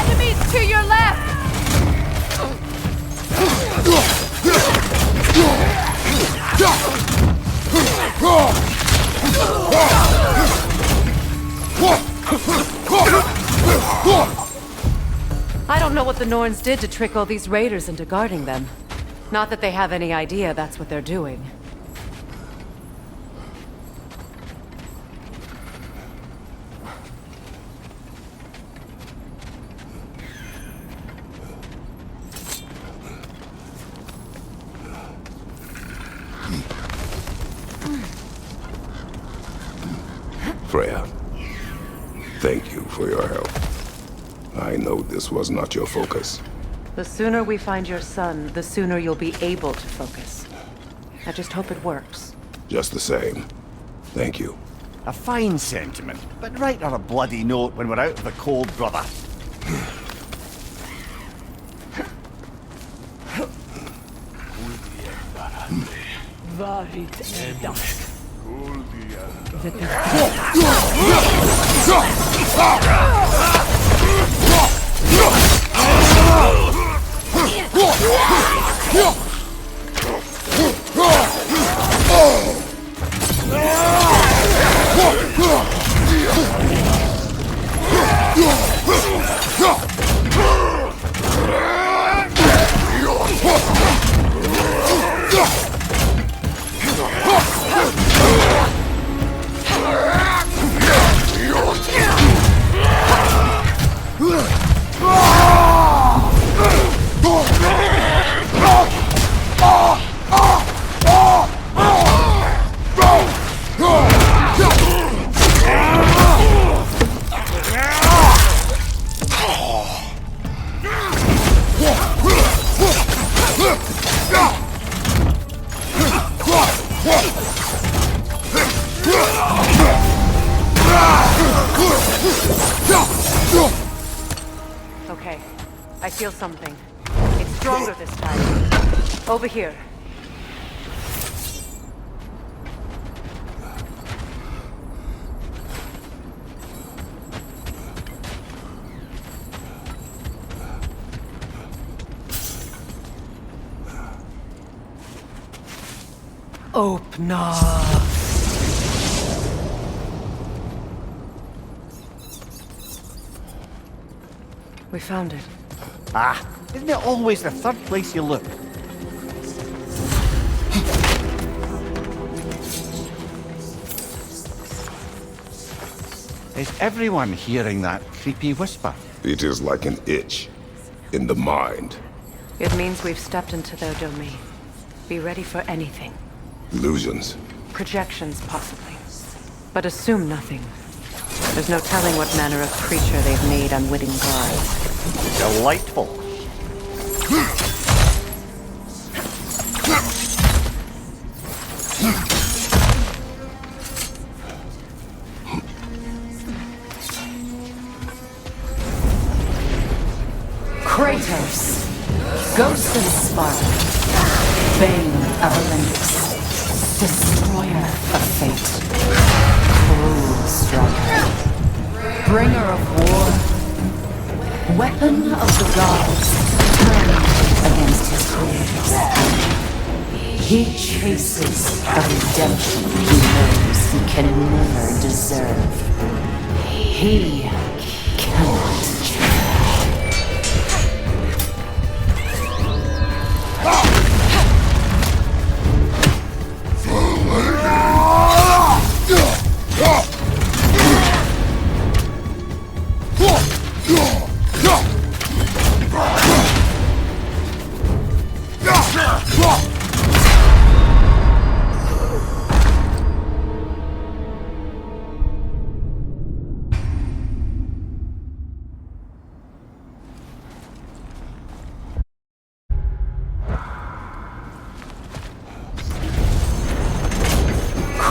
Enemies to your left! I don't know what the Norns did to trick all these raiders into guarding them. Not that they have any idea that's what they're doing. Freya, thank you for your help. I know this was not your focus. The sooner we find your son, the sooner you'll be able to focus. I just hope it works. Just the same, thank you. A fine sentiment, but write her a bloody note when we're out of the cold, brother. Okay, I feel something. It's stronger this time. Over here. Open up. We found it. Ah, isn't it always the third place you look? Is everyone hearing that creepy whisper? It is like an itch in the mind. It means we've stepped into their domain. Be ready for anything. Illusions. Projections, possibly. But assume nothing. There's no telling what manner of creature they've made unwitting guards. Delightful. Kratos, Ghost of Sparta, Bane of Olympus, Destroyer of Fate, Cruel Striker, Bringer of War, Weapon of the Gods, turned against his creators. He chases a redemption he knows he can never deserve. He cannot change.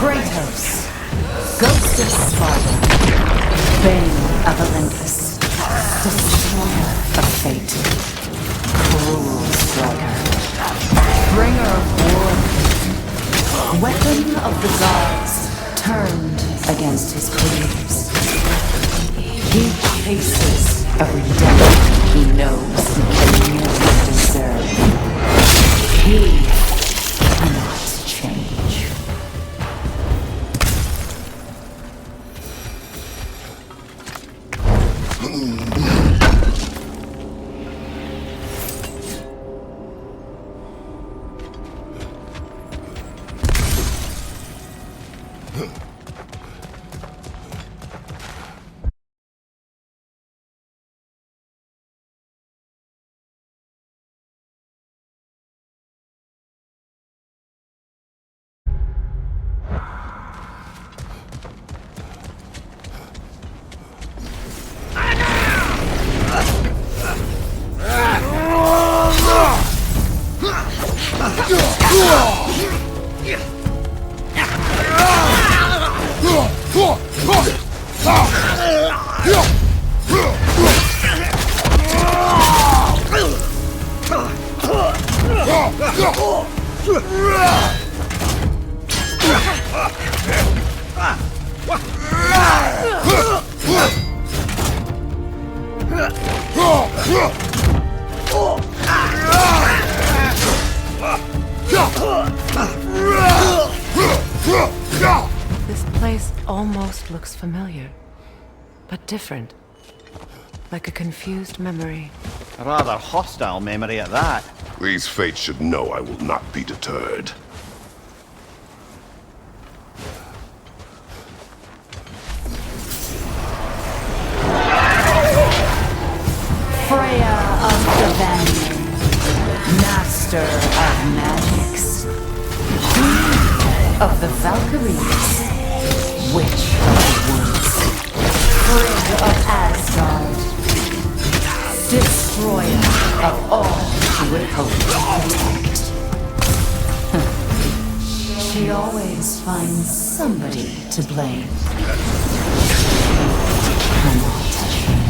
Kratos, Ghost of Sparta, Bane of Olympus, Destroyer of Fate, Cruel Striker, Bringer of War, Weapon of the Gods, turned against his creators. He chases every death he knows he can never deserve. He cannot change. This place almost looks familiar, but different. Like a confused memory. A rather hostile memory at that. These fates should know I will not be deterred. Freya of the Vanguard, Master of Magics, Queen of the Valkyries, Witch of the Woods, Frigg of Asgard, Destroyer of all she would hope to protect. She always finds somebody to blame. Cannot touch her.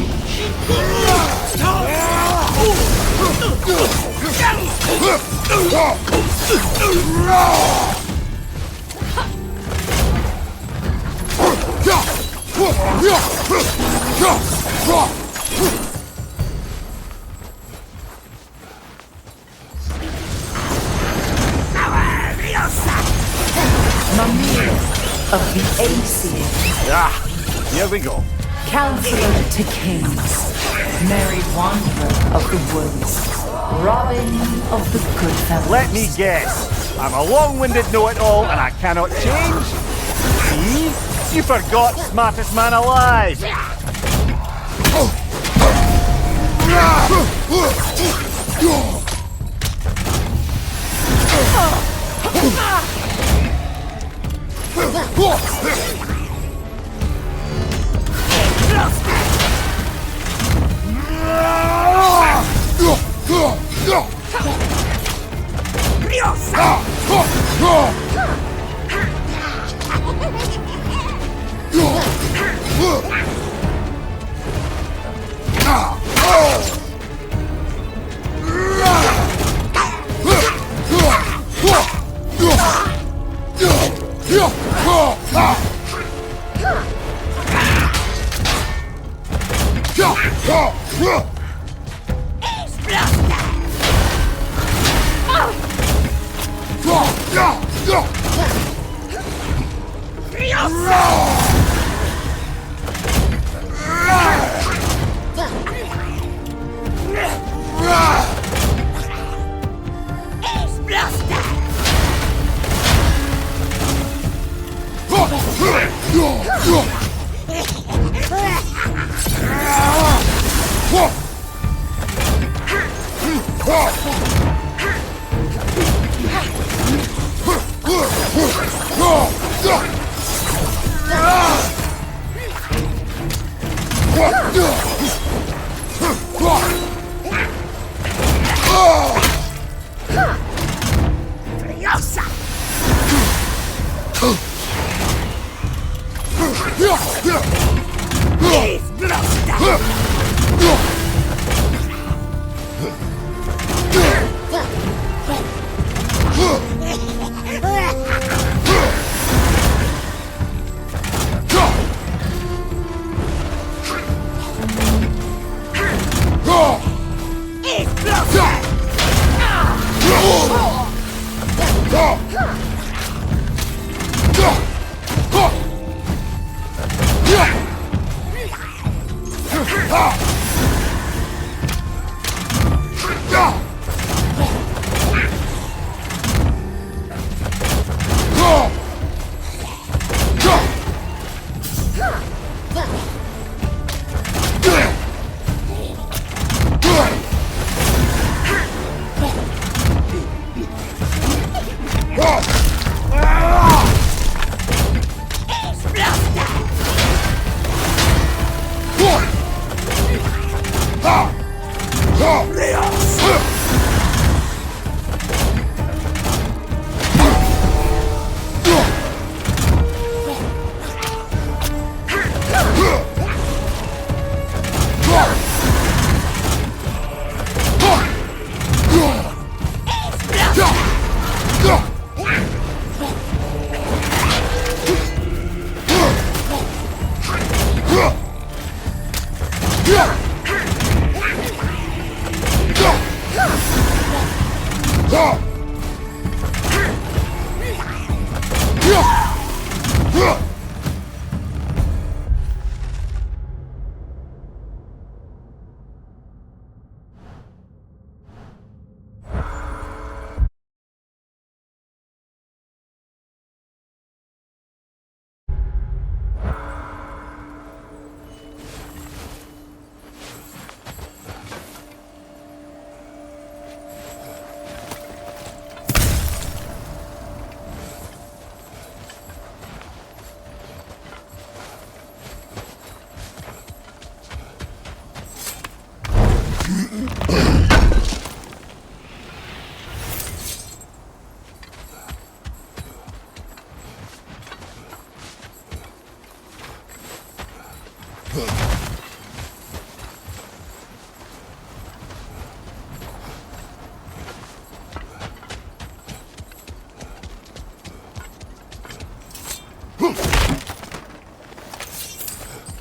Mimir of the Aesir. Here we go. Counselor to kings, married wanderer of the woods, Robin of the good fellows. Let me guess. I'm a long-winded know-it-all and I cannot change? See? You forgot smartest man alive.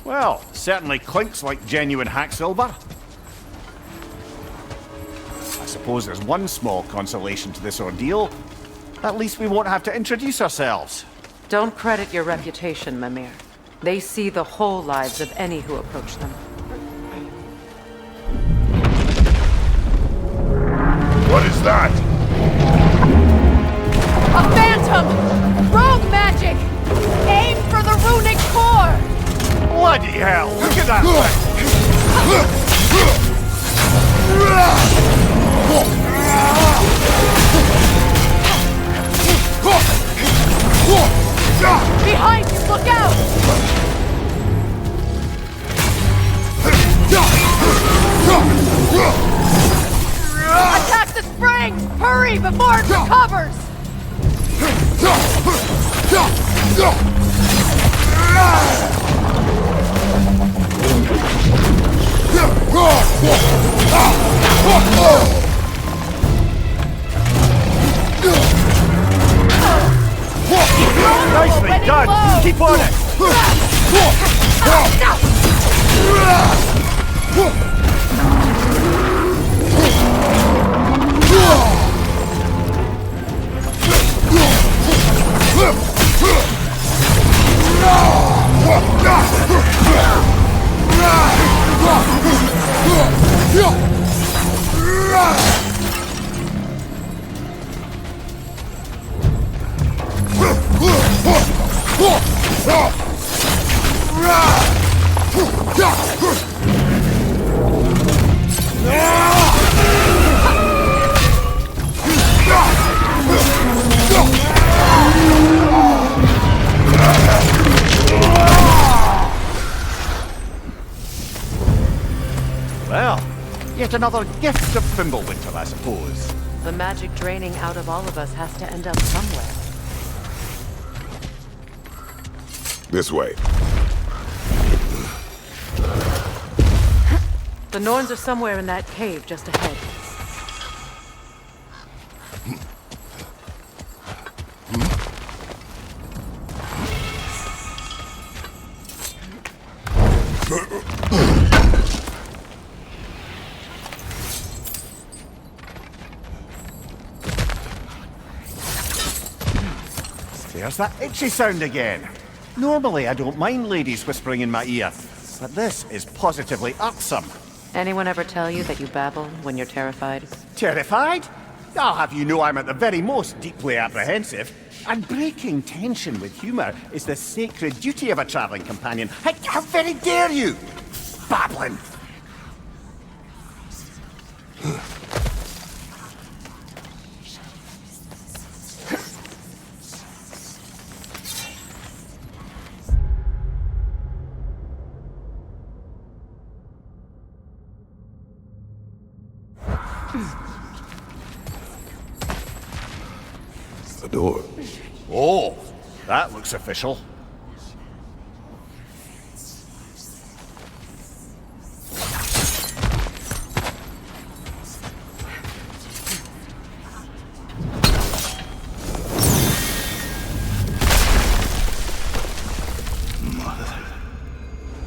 Well, certainly clinks like genuine hack silver. I suppose there's one small consolation to this ordeal. At least we won't have to introduce ourselves. Don't credit your reputation, Mimir. They see the whole lives of any who approach them. What is that? A phantom! Rogue magic! Aim for the runic core! Bloody hell! Look at that Behind you! Look out! Attack the spring! Hurry before it recovers! Nicely done! Keep on it! Well, yet another gift of Fimbulwinter, I suppose. The magic draining out of all of us has to end up somewhere. This way. The Norns are somewhere in that cave just ahead. There's that itchy sound again. Normally I don't mind ladies whispering in my ear, but this is positively irksome. Anyone ever tell you that you babble when you're terrified? Terrified? I'll have you know I'm at the very most deeply apprehensive. And breaking tension with humour is the sacred duty of a travelling companion. How very dare you! Babbling! The door. Oh, that looks official.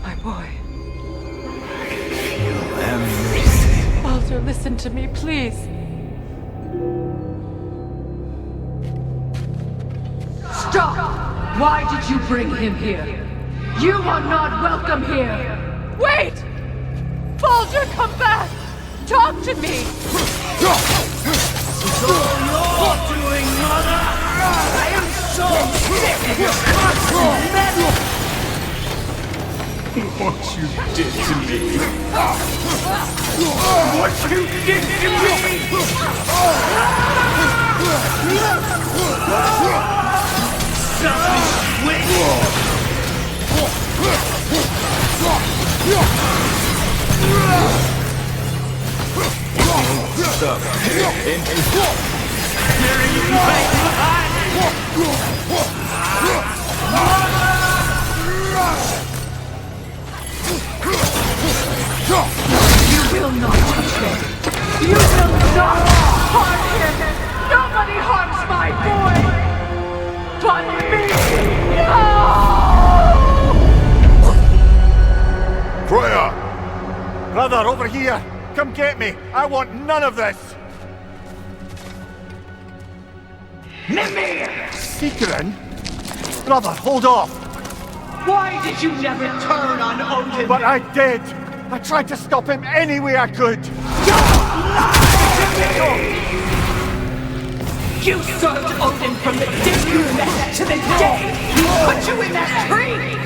My boy. Feel everything. Walter, listen to me, please. Stop! Why did you bring him here? You are not welcome here! Wait! Baldur, come back! Talk to me! It's all your doing, Mother! I am so sick of your constant meddling! What you did to me! What you did to me! You will not touch him! You will not harm him! Nobody harms my boy! But me! No! Freya! Brother, over here! Come get me! I want none of this! Mimir! Seekerin? Brother, hold off! Why did you never turn on Odin? But I did! I tried to stop him any way I could! You served Odin from the day you met to the day he put you in that tree!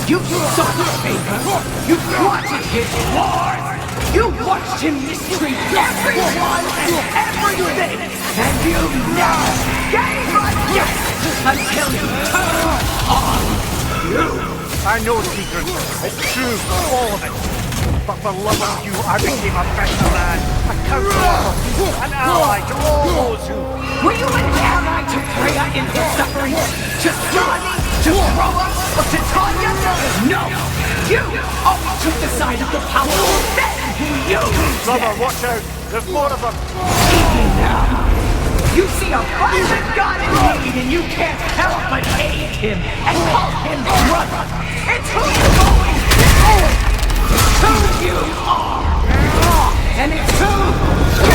You sought his favor, you wanted his wars, you watched him mistreat everyone and everything, and you never gave a yes until you turned on you! I know, Seekerin. It's true, all of it. But for love of you, I became a better man, a counselor, an ally to all those who... Were you an ally to Freya in her suffering? To Johnny? To Groa? Or to Tanya? No! You always took the side of the powerful men who used Brother, them! watch out! There's more of them! Now, you see a violent god in need and you can't help but aid him and call him brother! It's who you've always been! It's who you are! And it's who you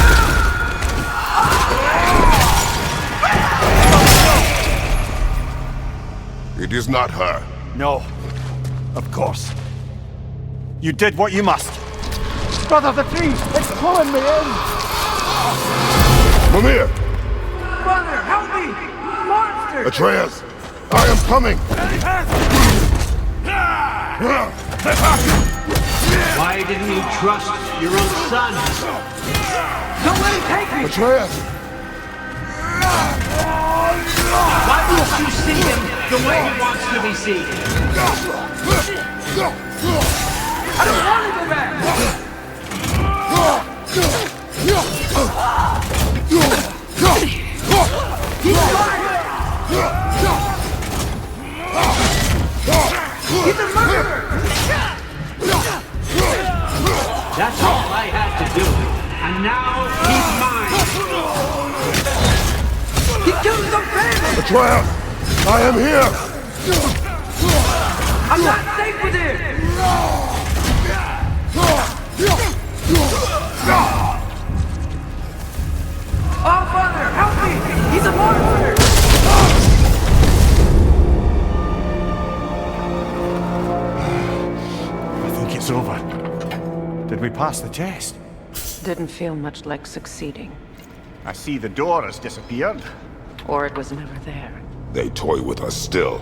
are! It is not her. No. Of course. You did what you must. Brother, the tree! It's pulling me in! Mimir! Brother, help me! Monster! Atreus! I am coming! Why didn't you trust your own son? Don't let him take me! Atreus! Why won't you see him the way he wants to be seen? I don't want to go back! That's all. Atreus! I am here! I'm not safe with him! Oh, Father, help me! He's a monster! I think it's over. Did we pass the test? Didn't feel much like succeeding. I see the door has disappeared. Or it was never there. They toy with us still.